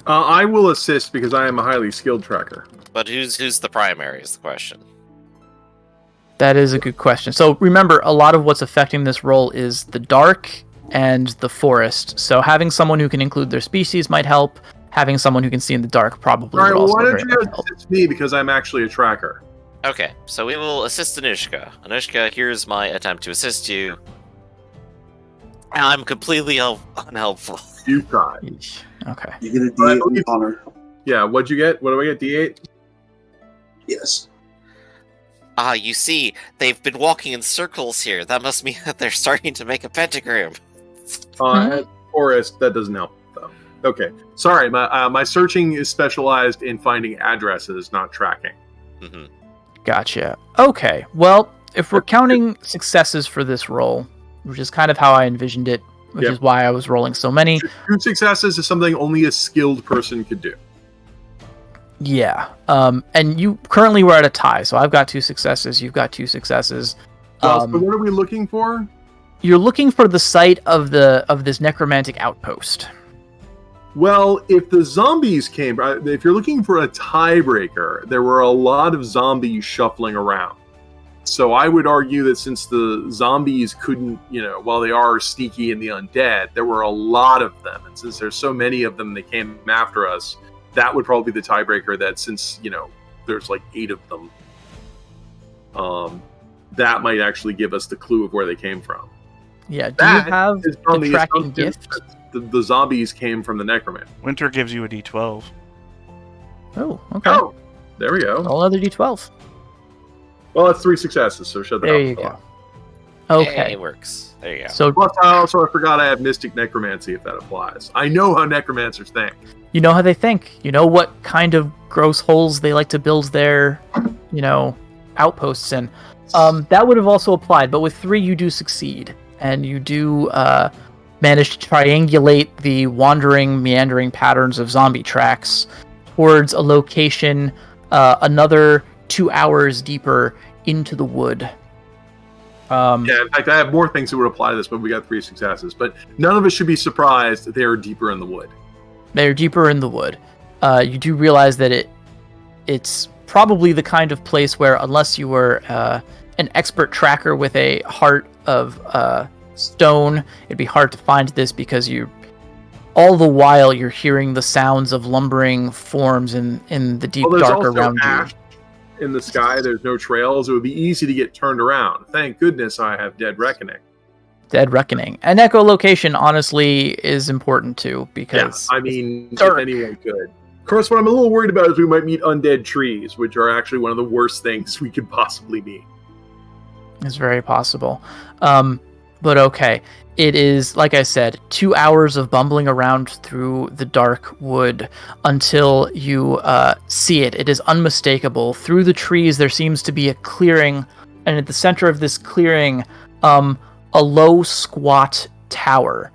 I will assist because I am a highly skilled tracker. But who's the primary is the question. That is a good question. So remember, a lot of what's affecting this roll is the dark and the forest. So having someone who can include their species might help, having someone who can see in the dark probably All right, would well, also why don't very you much help. assist me because I'm actually a tracker. Okay, so we will assist Anushka. Anushka, here's my attempt to assist you. I'm completely unhelpful. You tried. Yeesh. Okay. You get a All right, D8 on Connor. Yeah, what'd you get? What do I get? D8? Yes. You see, they've been walking in circles here. That must mean that they're starting to make a pentagram. Forest, that doesn't help, though. Okay. Sorry, my searching is specialized in finding addresses, not tracking. Hmm. Gotcha. Okay. Well, if we're counting successes for this roll, which is kind of how I envisioned it, which Yep. is why I was rolling so many. 2 successes is something only a skilled person could do. Yeah. And you currently were at a tie, so I've got 2 successes. You've got 2 successes. So what are we looking for? You're looking for the site of this necromantic outpost. Well, if the zombies came, if you're looking for a tiebreaker, there were a lot of zombies shuffling around. So I would argue that since the zombies couldn't, while they are sneaky and the undead, there were a lot of them. And since there's so many of them, they came after us. That would probably be the tiebreaker that since, there's like 8 of them, that might actually give us the clue of where they came from. Yeah. Do That you have is from the the tracking assumption gift? that the zombies came from the necromancer. Winter gives you a D12. Oh, okay. Oh, there we go. Roll another D12. Well, that's 3 successes, so shut that There up. you go. Okay. Hey, it works. There you go. So Plus, I forgot I have Mystic Necromancy, if that applies. I know how necromancers think. you know how they think. You know what kind of gross holes they like to build their, outposts in. That would have also applied, but with 3 you do succeed, and you do manage to triangulate the wandering, meandering patterns of zombie tracks towards a location another 2 hours deeper into the wood. Yeah, in fact, I have more things that would apply to this, but we got 3 successes. But none of us should be surprised that they are deeper in the wood. They're deeper in the wood. You do realize that it's probably the kind of place where, unless you were an expert tracker with a heart of stone, it'd be hard to find this because all the while you're hearing the sounds of lumbering forms in the deep Well, there's dark also around ash you. in the sky. There's no trails. It would be easy to get turned around. Thank goodness I have Dead Reckoning. Dead Reckoning. And echolocation, honestly, is important too, because Yeah, I mean, dark. if anyone could. Of course, what I'm a little worried about is we might meet undead trees, which are actually one of the worst things we could possibly meet. it's very possible. But okay. It is, like I said, 2 hours of bumbling around through the dark wood until you see it. It is unmistakable. Through the trees, there seems to be a clearing, and at the center of this clearing, a low, squat tower.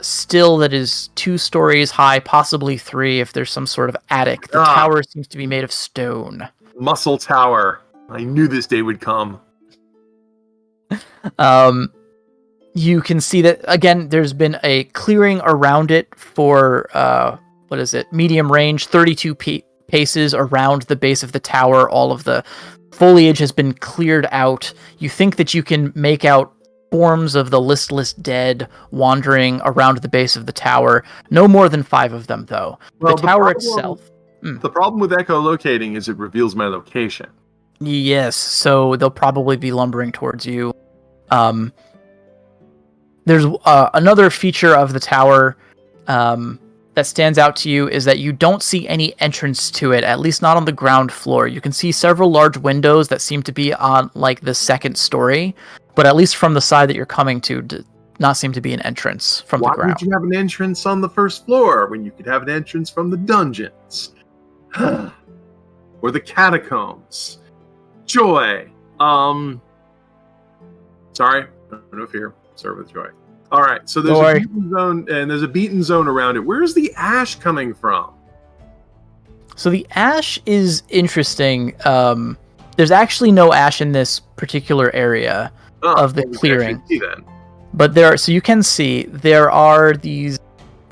Still, that is 2 stories high, possibly 3 if there's some sort of attic. The tower seems to be made of stone. Muscle Tower. I knew this day would come. You can see that, again, there's been a clearing around it for, medium range, 32 paces around the base of the tower. All of the foliage has been cleared out. You think that you can make out forms of the listless dead wandering around the base of the tower. No more than 5 of them, though. Well, the tower itself... The problem with echolocating is it reveals my location. Yes, so they'll probably be lumbering towards you. There's another feature of the tower that stands out to you is that you don't see any entrance to it, at least not on the ground floor. You can see several large windows that seem to be on like the 2nd story, but at least from the side that you're coming to, not seem to be an entrance from the ground. Why would you have an entrance on the 1st floor when you could have an entrance from the dungeons? Or the catacombs? Joy. Sorry, no fear. Serve with joy. All right, so there's a beaten zone, and there's a beaten zone around it. Where's the ash coming from? So the ash is interesting. There's actually no ash in this particular area of the clearing. But so you can see there are these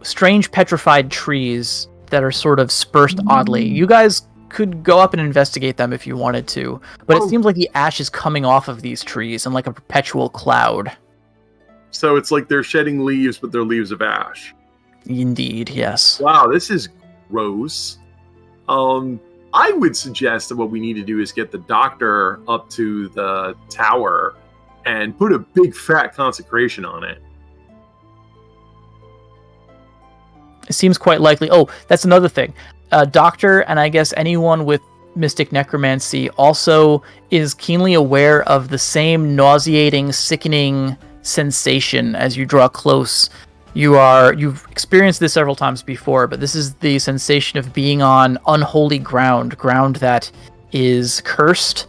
strange petrified trees that are sort of dispersed oddly. You guys could go up and investigate them if you wanted to, but it seems like the ash is coming off of these trees in like a perpetual cloud. So it's like they're shedding leaves, but they're leaves of ash. Indeed, yes. Wow, this is Rose. I would suggest that what we need to do is get the doctor up to the tower and put a big fat consecration on it. It seems quite likely. Oh, that's another thing. Doctor, and I guess anyone with Mystic Necromancy, also is keenly aware of the same nauseating, sickening sensation as you draw close. You've experienced this several times before, but this is the sensation of being on unholy ground that is cursed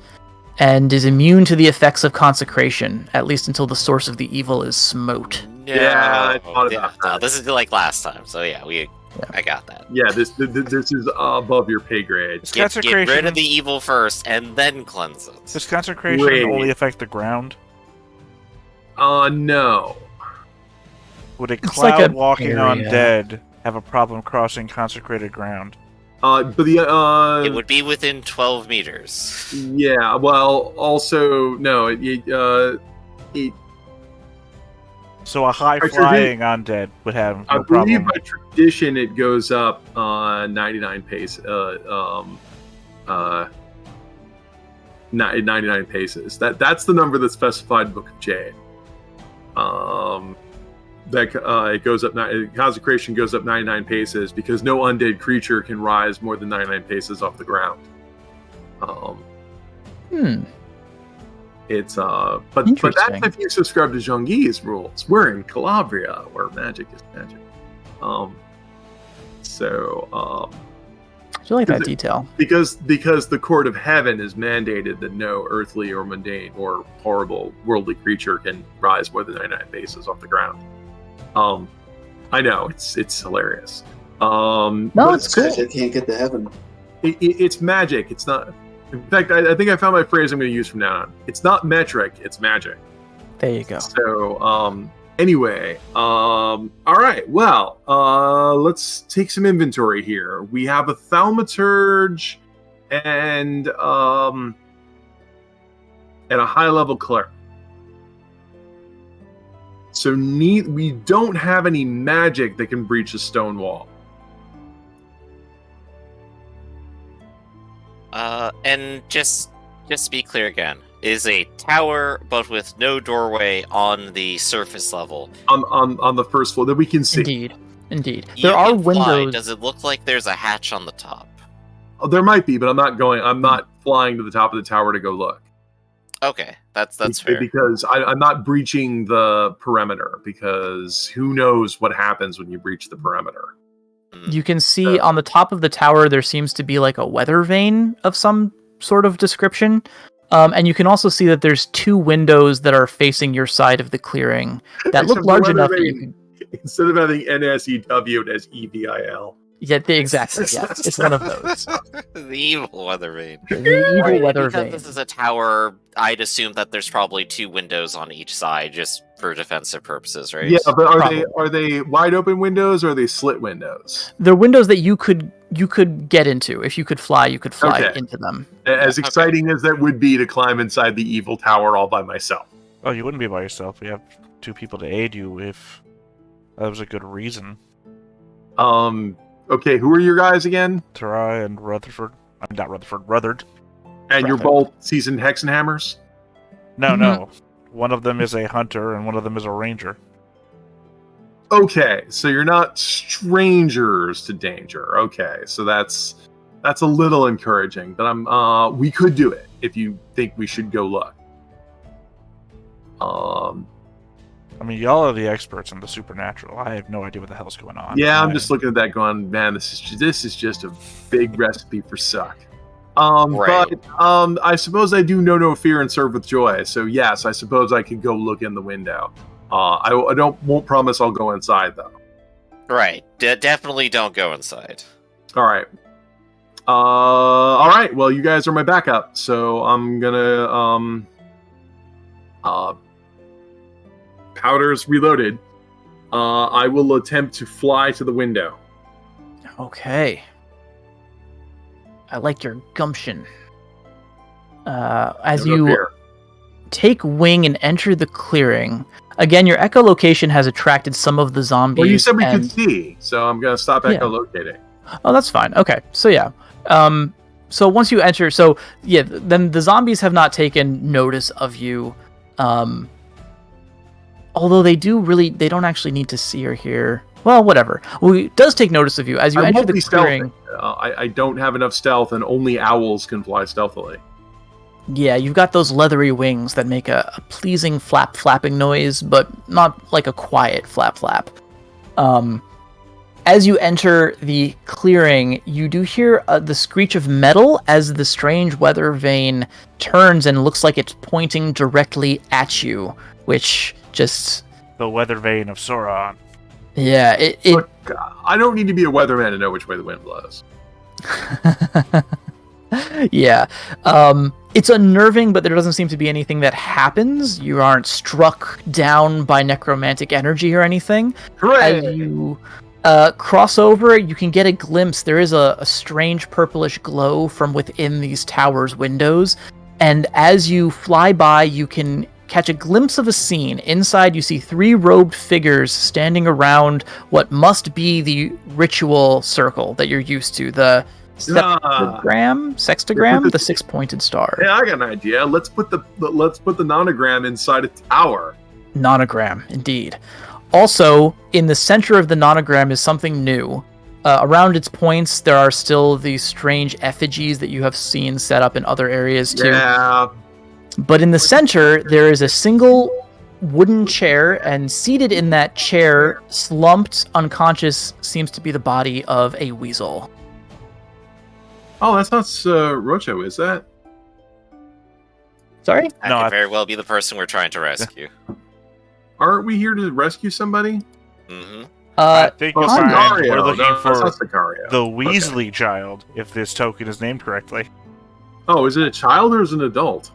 and is immune to the effects of consecration, at least until the source of the evil is smote. Yeah, I thought about that. No, this is like last time, so yeah, I got that. Yeah, this is above your pay grade. Get rid of the evil first, and then cleanse it. Does consecration only affect the ground? No. Would a It's cloud like a walking area. undead have a problem crossing consecrated ground? But the It would be within 12 meters. yeah. Well, also no. So a high flying undead would have I no believe problem. by tradition it goes up 99 pace. 99 paces. That's the number that's specified in Book of Jade. It goes up. Consecration goes up 99 paces because no undead creature can rise more than 99 paces off the ground. It's but that's if you subscribe to Jean-Guy's rules. We're in Calabria, where magic is magic. I like that detail. Because the court of heaven is mandated that no earthly or mundane or horrible worldly creature can rise more than 99 paces off the ground. I know it's hilarious. No, it's cool. They can't get to heaven. It's magic. It's not. In fact, I think I found my phrase I'm going to use from now on. It's not metric. It's magic. There you go. So, anyway, all right. Well, let's take some inventory here. We have a thaumaturge and a high-level cleric. So we don't have any magic that can breach a stone wall. And just to be clear again, is a tower but with no doorway on the surface level. On the first floor that we can see. Indeed. You There are can fly. windows. Does it look like there's a hatch on the top? Oh, there might be, but I'm not flying to the top of the tower to go look. Okay, that's fair. Because I'm not breaching the perimeter, because who knows what happens when you breach the perimeter. You can see on the top of the tower there seems to be like a weather vane of some sort of description. And you can also see that there's two windows that are facing your side of the clearing that look large enough that you can... Instead of having NSEW, it has EVIL. Yeah, exactly. Yeah, it's one of those. The evil weather vane. The evil weather Because vane. this is a tower, I'd assume that there's probably two windows on each side, just for defensive purposes, right? Yeah, but Probably. are they wide open windows or are they slit windows? They're windows that you could get into. If you could fly, you could fly Okay. into them. As exciting as that would be to climb inside the evil tower all by myself. Oh, you wouldn't be by yourself. We have two people to aid you if that was a good reason. Okay, who are your guys again? Tarai and Rutherford. I'm not Rutherford. Ruthard. And you're both seasoned Hexenhammers? No. One of them is a hunter and one of them is a ranger. Okay, so you're not strangers to danger. Okay, so that's a little encouraging. But we could do it if you think we should go look. I mean, y'all are the experts in the supernatural. I have no idea what the hell's going on. Yeah, I'm just looking at that going, man, this is just a big recipe for suck. But I suppose I do know no fear and serve with joy. So yes, I suppose I could go look in the window. I won't promise I'll go inside though. Right. Definitely don't go inside. All right. All right. Well, you guys are my backup, so I'm gonna powders reloaded. I will attempt to fly to the window. Okay. I like your gumption. As No you fear. take wing and enter the clearing, again, your echolocation has attracted some of the zombies. Well, you said we and- could see, so I'm gonna stop Yeah. echolocating. Oh, that's fine. Okay, so yeah. So once you enter, then the zombies have not taken notice of you. Although they don't actually need to see or hear. Well, whatever. Well, it does take notice of you as you enter the clearing. I don't have enough stealth, and only owls can fly stealthily. Yeah, you've got those leathery wings that make a pleasing flapping noise, but not like a quiet flap. As you enter the clearing, you do hear the screech of metal as the strange weather vane turns and looks like it's pointing directly at you, which just... The weather vane of Sauron. Yeah, Look, I don't need to be a weatherman to know which way the wind blows. Yeah. It's unnerving, but there doesn't seem to be anything that happens. You aren't struck down by necromantic energy or anything. Hooray! As you cross over, you can get a glimpse. There is a strange purplish glow from within these towers' windows. And as you fly by, you can catch a glimpse of a scene. Inside, you see 3 robed figures standing around what must be the ritual circle that you're used to. The sextagram, the 6-pointed star. Yeah, I got an idea. Let's put the nonogram inside a tower. Nonogram, indeed. Also, in the center of the nonogram is something new. Around its points, there are still these strange effigies that you have seen set up in other areas too. Yeah. But in the center, there is a single wooden chair, and seated in that chair, slumped, unconscious, seems to be the body of a weasel. Oh, that's not Rocho, is that? Sorry? That could very well be the person we're trying to rescue. Aren't we here to rescue somebody? Mm-hmm. I think Oh, you'll find Sicario. we're looking No, for that's not Sicario. the Weasley Child, if this token is named correctly. Oh, is it a child or is it an adult?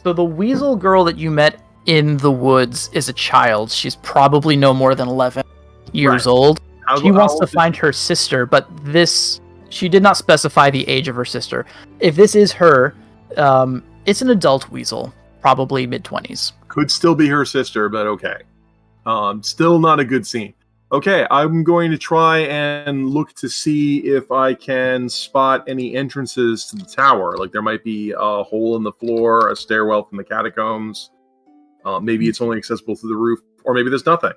So the weasel girl that you met in the woods is a child. She's probably no more than 11 years old. She wants to find her sister, but she did not specify the age of her sister. If this is her, it's an adult weasel, probably mid-20s. Could still be her sister, but okay. Still not a good scene. Okay, I'm going to try and look to see if I can spot any entrances to the tower. Like there might be a hole in the floor, a stairwell from the catacombs. Maybe it's only accessible through the roof, or maybe there's nothing.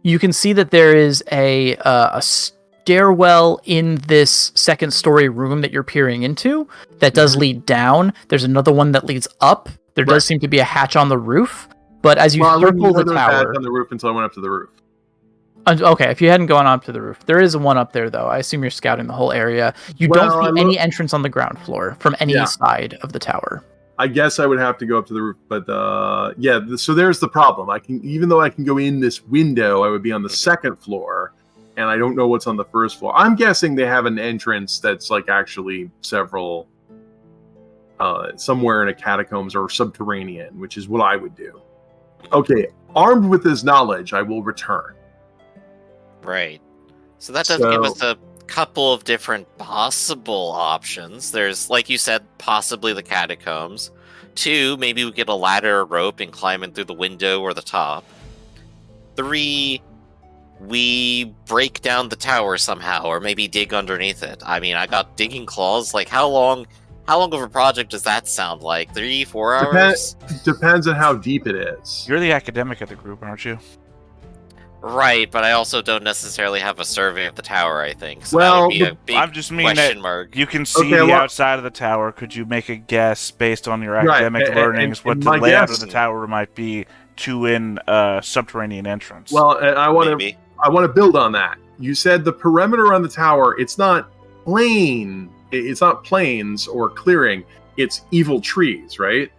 You can see that there is a stairwell in this second-story room that you're peering into that does lead down. There's another one that leads up. There does seem to be a hatch on the roof, but as you circle the tower... on the roof until I went up to the roof. Okay, if you hadn't gone up to the roof. There is one up there, though. I assume you're scouting the whole area. You don't see any entrance on the ground floor from any side of the tower. I guess I would have to go up to the roof, but so there's the problem. Even though I can go in this window, I would be on the second floor, and I don't know what's on the first floor. I'm guessing they have an entrance that's like actually several, somewhere in a catacombs or subterranean, which is what I would do. Okay, armed with this knowledge, I will return. Right. So that does give us a couple of different possible options. There's, like you said, possibly the catacombs. 2, maybe we get a ladder or rope and climb in through the window or the top. 3, we break down the tower somehow, or maybe dig underneath it. I mean, I got digging claws. Like, how long of a project does that sound like? 3-4 hours? Depends on how deep it is. You're the academic of the group, aren't you? Right, but I also don't necessarily have a survey of the tower, I think. So Well, that would be a big I'm just meaning question that mark. you can see outside of the tower. Could you make a guess based on your academic learnings what the layout of the tower might be to an subterranean entrance? Well, I want to build on that. You said the perimeter on the tower, it's not plain. It's not plains or clearing. It's evil trees, right?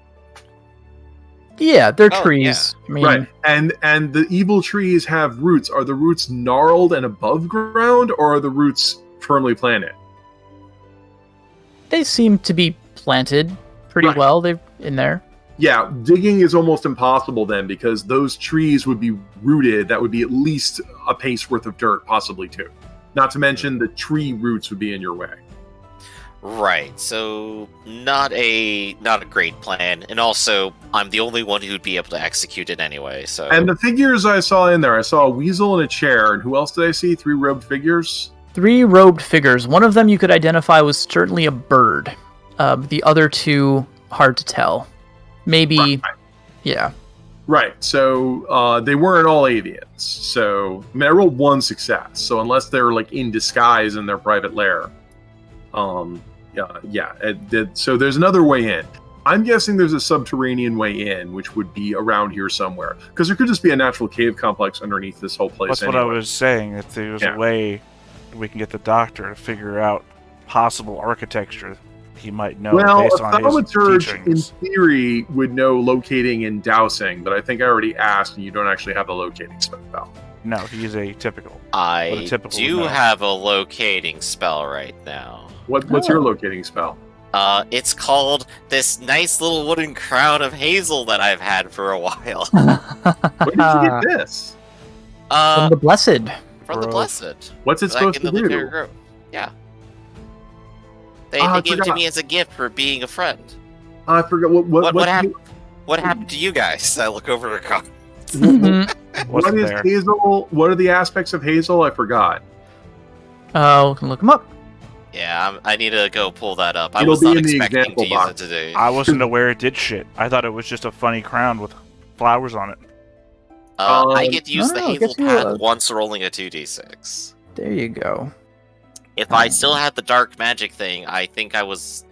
Yeah, they're trees. Yeah. I mean, Right. And the evil trees have roots. Are the roots gnarled and above ground, or are the roots firmly planted? they seem to be planted pretty well. They're in there. Yeah, digging is almost impossible then, because those trees would be rooted. That would be at least a pace worth of dirt, possibly 2. Not to mention the tree roots would be in your way. Right, so not a great plan, and also I'm the only one who'd be able to execute it anyway. So And the figures I saw in there, I saw a weasel in a chair, and who else did I see? 3 robed figures. 3 robed figures. One of them you could identify was certainly a bird. The other 2, hard to tell. Maybe, Right. yeah. Right. So they weren't all avians. So I mean, I rolled 1 success. So unless they're like in disguise in their private lair, so there's another way in. I'm guessing there's a subterranean way in, which would be around here somewhere, because there could just be a natural cave complex underneath this whole place. That's what I was saying. If there was a way we can get the doctor to figure out possible architecture, he might know Well, based a on his thaumaturge, in teachings. theory, would know locating and dousing, but I think I already asked, and you don't actually have a locating spell. No, he's a typical. I typical do would know. have a locating spell right now. What's your locating spell? It's called this nice little wooden crown of hazel that I've had for a while. Where did you get this? From the Blessed. From the Bro. Blessed. What's it Back supposed in to the do? Lucaria Grove. Yeah. They I gave it to forgot. me as a gift for being a friend. I forgot What happened? What happened to you guys? I look over to Con. Mhm. What Wasn't is there. hazel? What are the aspects of hazel? I forgot. We can look them up. Yeah, I need to go pull that up. I It'll was be not in the expecting example to use box. it today. I wasn't aware it did shit. I thought it was just a funny crown with flowers on it. I get to use the no, it hazel gets you path a- once rolling a 2d6. There you go. If I still had the dark magic thing, I think I was.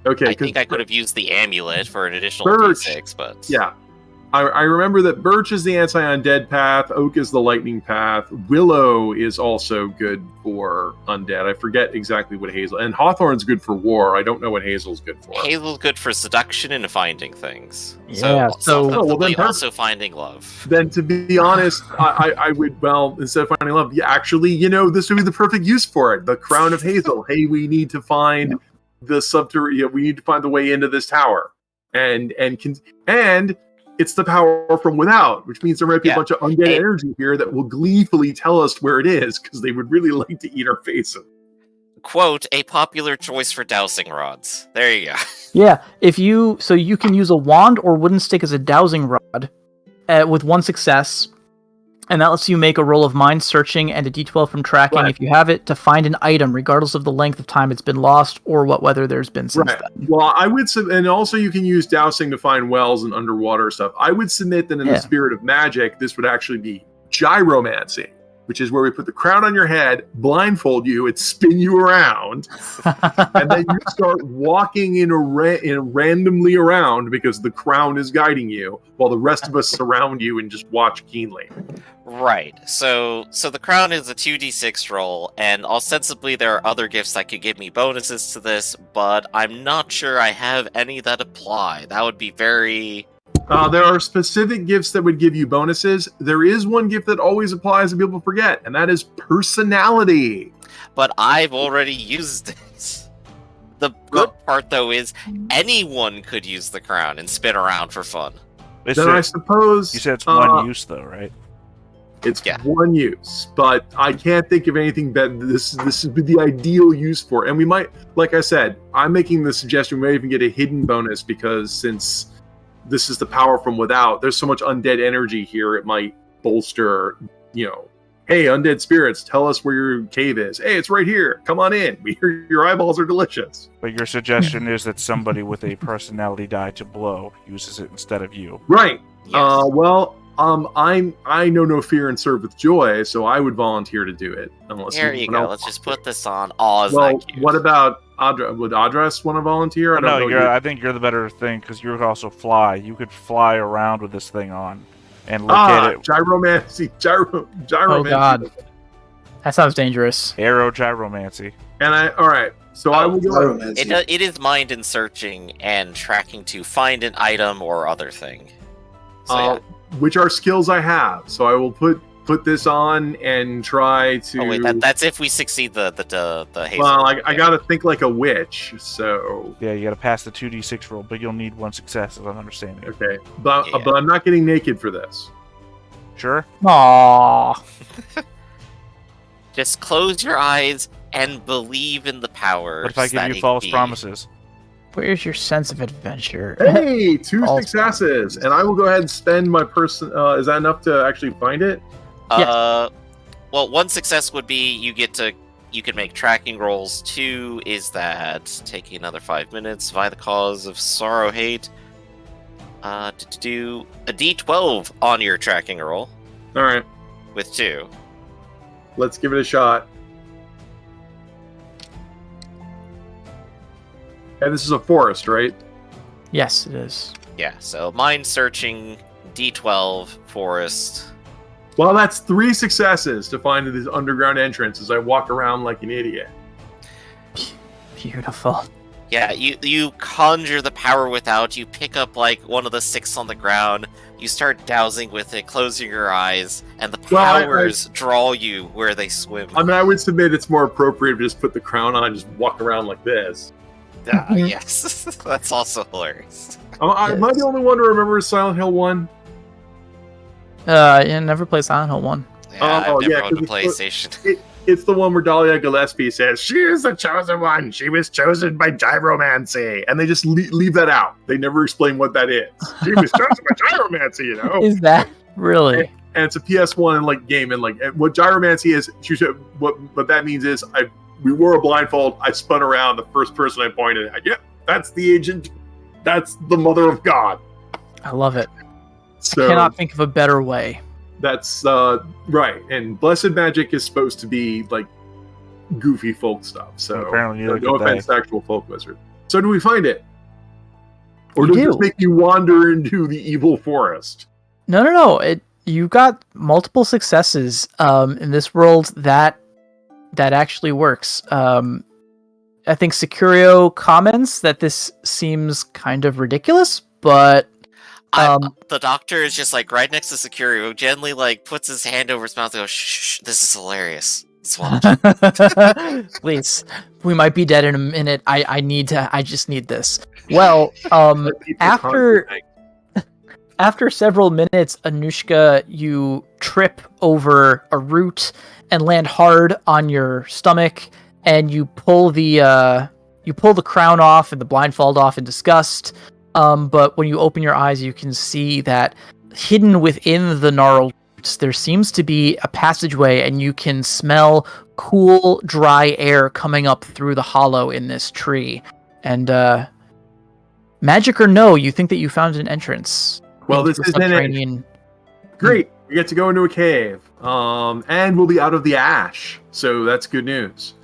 Okay, I think I could have used the amulet for an additional Birch. d6, but Yeah. I remember that birch is the anti-undead path, oak is the lightning path, willow is also good for undead. I forget exactly what hazel, and hawthorn's good for war. I don't know what hazel's good for. hazel's good for seduction and finding things. Yeah, so- Oh, well, then also finding love. Then, to be honest, I would, well, instead of finding love, yeah, actually, this would be the perfect use for it. The crown of hazel. Hey, we need to find the subterranean. We need to find the way into this tower, and it's the power from without, which means there might be a Yeah. bunch of undead Hey. energy here that will gleefully tell us where it is because they would really like to eat our faces. Quote, a popular choice for dowsing rods. There you go. Yeah, so you can use a wand or wooden stick as a dowsing rod with 1 success, and that lets you make a roll of mind searching and a d12 from tracking Right. if you have it to find an item, regardless of the length of time it's been lost or what weather there's been since Right. then. Well, I would, and also you can use dowsing to find wells and underwater stuff. I would submit that in Yeah. the spirit of magic, this would actually be gyromancy, which is where we put the crown on your head, blindfold you, and spin you around, and then you start walking in randomly around because the crown is guiding you, while the rest of us surround you and just watch keenly. Right. So the crown is a 2d6 roll, and ostensibly there are other gifts that could give me bonuses to this, but I'm not sure I have any that apply. That would be very... There are specific gifts that would give you bonuses. There is one gift that always applies and people forget, and that is personality. But I've already used it. The good part, though, is anyone could use the crown and spin around for fun. It's Then a- I suppose you said it's one use, though, right? it's Yeah. one use, but I can't think of anything better. This would be the ideal use for it. And we might, like I said, I'm making the suggestion we might even get a hidden bonus because since this is the power from without, there's so much undead energy here, it might bolster, hey, undead spirits, tell us where your cave is. Hey, it's right here. Come on in. Your eyeballs are delicious. But your suggestion is that somebody with a personality die to blow uses it instead of you. Right. Yes. I know no fear and serve with joy, so I would volunteer to do it. Unless Here you anyone go. else Let's just wants put this on. Oh, is Well, that cute? what about Adra? Would Adras want to volunteer? I don't know. I think you're the better thing because you could also fly. You could fly around with this thing on and look at it. Gyromancy. Oh god. That sounds dangerous. Aero gyromancy. And all right. So I will go. Gyromancy. It is mind and searching and tracking to find an item or other thing. So, yeah. Which are skills I have. So I will put this on and try to. Oh wait, that's if we succeed the hazel. Well, I gotta think like a witch. So Yeah, you got to pass the 2d6 roll, but you'll need 1 success, as I'm understanding. okay, but Yeah. I'm not getting naked for this. Sure. Aww. Just close your eyes and believe in the powers. What if I give that you it false be. promises? Where's your sense of adventure? Hey, 2 All successes, and I will go ahead and spend my person. Is that enough to actually find it? Well, 1 success would be you get to you can make tracking rolls. 2 is that taking another 5 minutes via the cause of sorrow, hate. To do a D12 on your tracking roll All right, with 2. let's give it a shot. And this is a forest, right? Yes, it is. Yeah, so mind searching, D12, forest. Well, that's 3 successes to find this underground entrance as I walk around like an idiot. Beautiful. Yeah, you conjure the power without, you pick up like one of the 6 on the ground, you start dowsing with it, closing your eyes, and the powers draw you where they swim. I mean, I would submit it's more appropriate to just put the crown on and just walk around like this. Yes, that's also hilarious. Am I the only one to remember Silent Hill 1? Yeah, never played Silent Hill 1. Yeah, I've never owned a PlayStation. It's the one where Dahlia Gillespie says, "She is the chosen one. She was chosen by gyromancy." And they just leave that out. They never explain what that is. She was chosen by gyromancy, you know? Is that really? And it's a PS1 and like game, and like what gyromancy is, what that means is we wore a blindfold, I spun around, the first person I pointed at, yep, that's the agent, that's the mother of God. I love it. So I cannot think of a better way. That's right. And Blessed Magic is supposed to be like goofy folk stuff. So apparently no offense to actual folk wizard. So do we find it? Or We does do. this make you wander into the evil forest? No. You got multiple successes in this world that actually works. I think Securio comments that this seems kind of ridiculous, but The doctor is just like right next to Securio, who gently like puts his hand over his mouth and goes, "Shh, this is hilarious. Let's watch." please, we might be dead in a minute. I just need this. Well, after several minutes, Anushka, you trip over a root and land hard on your stomach, and you pull the crown off and the blindfold off in disgust. But when you open your eyes, you can see that hidden within the gnarled roots, there seems to be a passageway, and you can smell cool, dry air coming up through the hollow in this tree. And magic or no, you think that you found an entrance. Well, into this is a an subterranean. Great. We get to go into a cave. And we'll be out of the ash. So that's good news.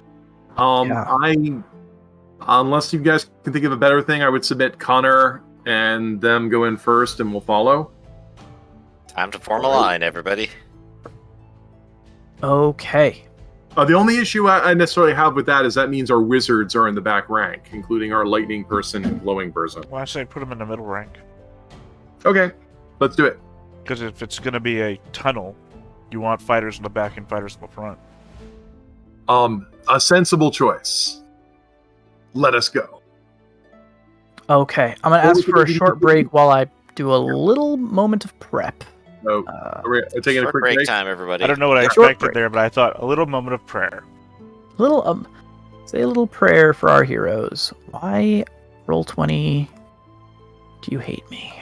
Unless you guys can think of a better thing, I would submit Connor and them go in first and we'll follow. Time to form a line, everybody. Okay. The only issue I necessarily have with that is that means our wizards are in the back rank, including our lightning person and glowing person. Well, I say put them in the middle rank. Okay, let's do it. Because if it's going to be a tunnel, you want fighters in the back and fighters in the front. A sensible choice. Let us go. Okay. I'm going to ask for a short break while I do a little moment of prep. Oh, are we taking a Short quick break break? time, everybody. I don't know what I Short expected break. there, but I thought a little moment of prayer. Say a little prayer for our heroes. Why, Roll20, do you hate me?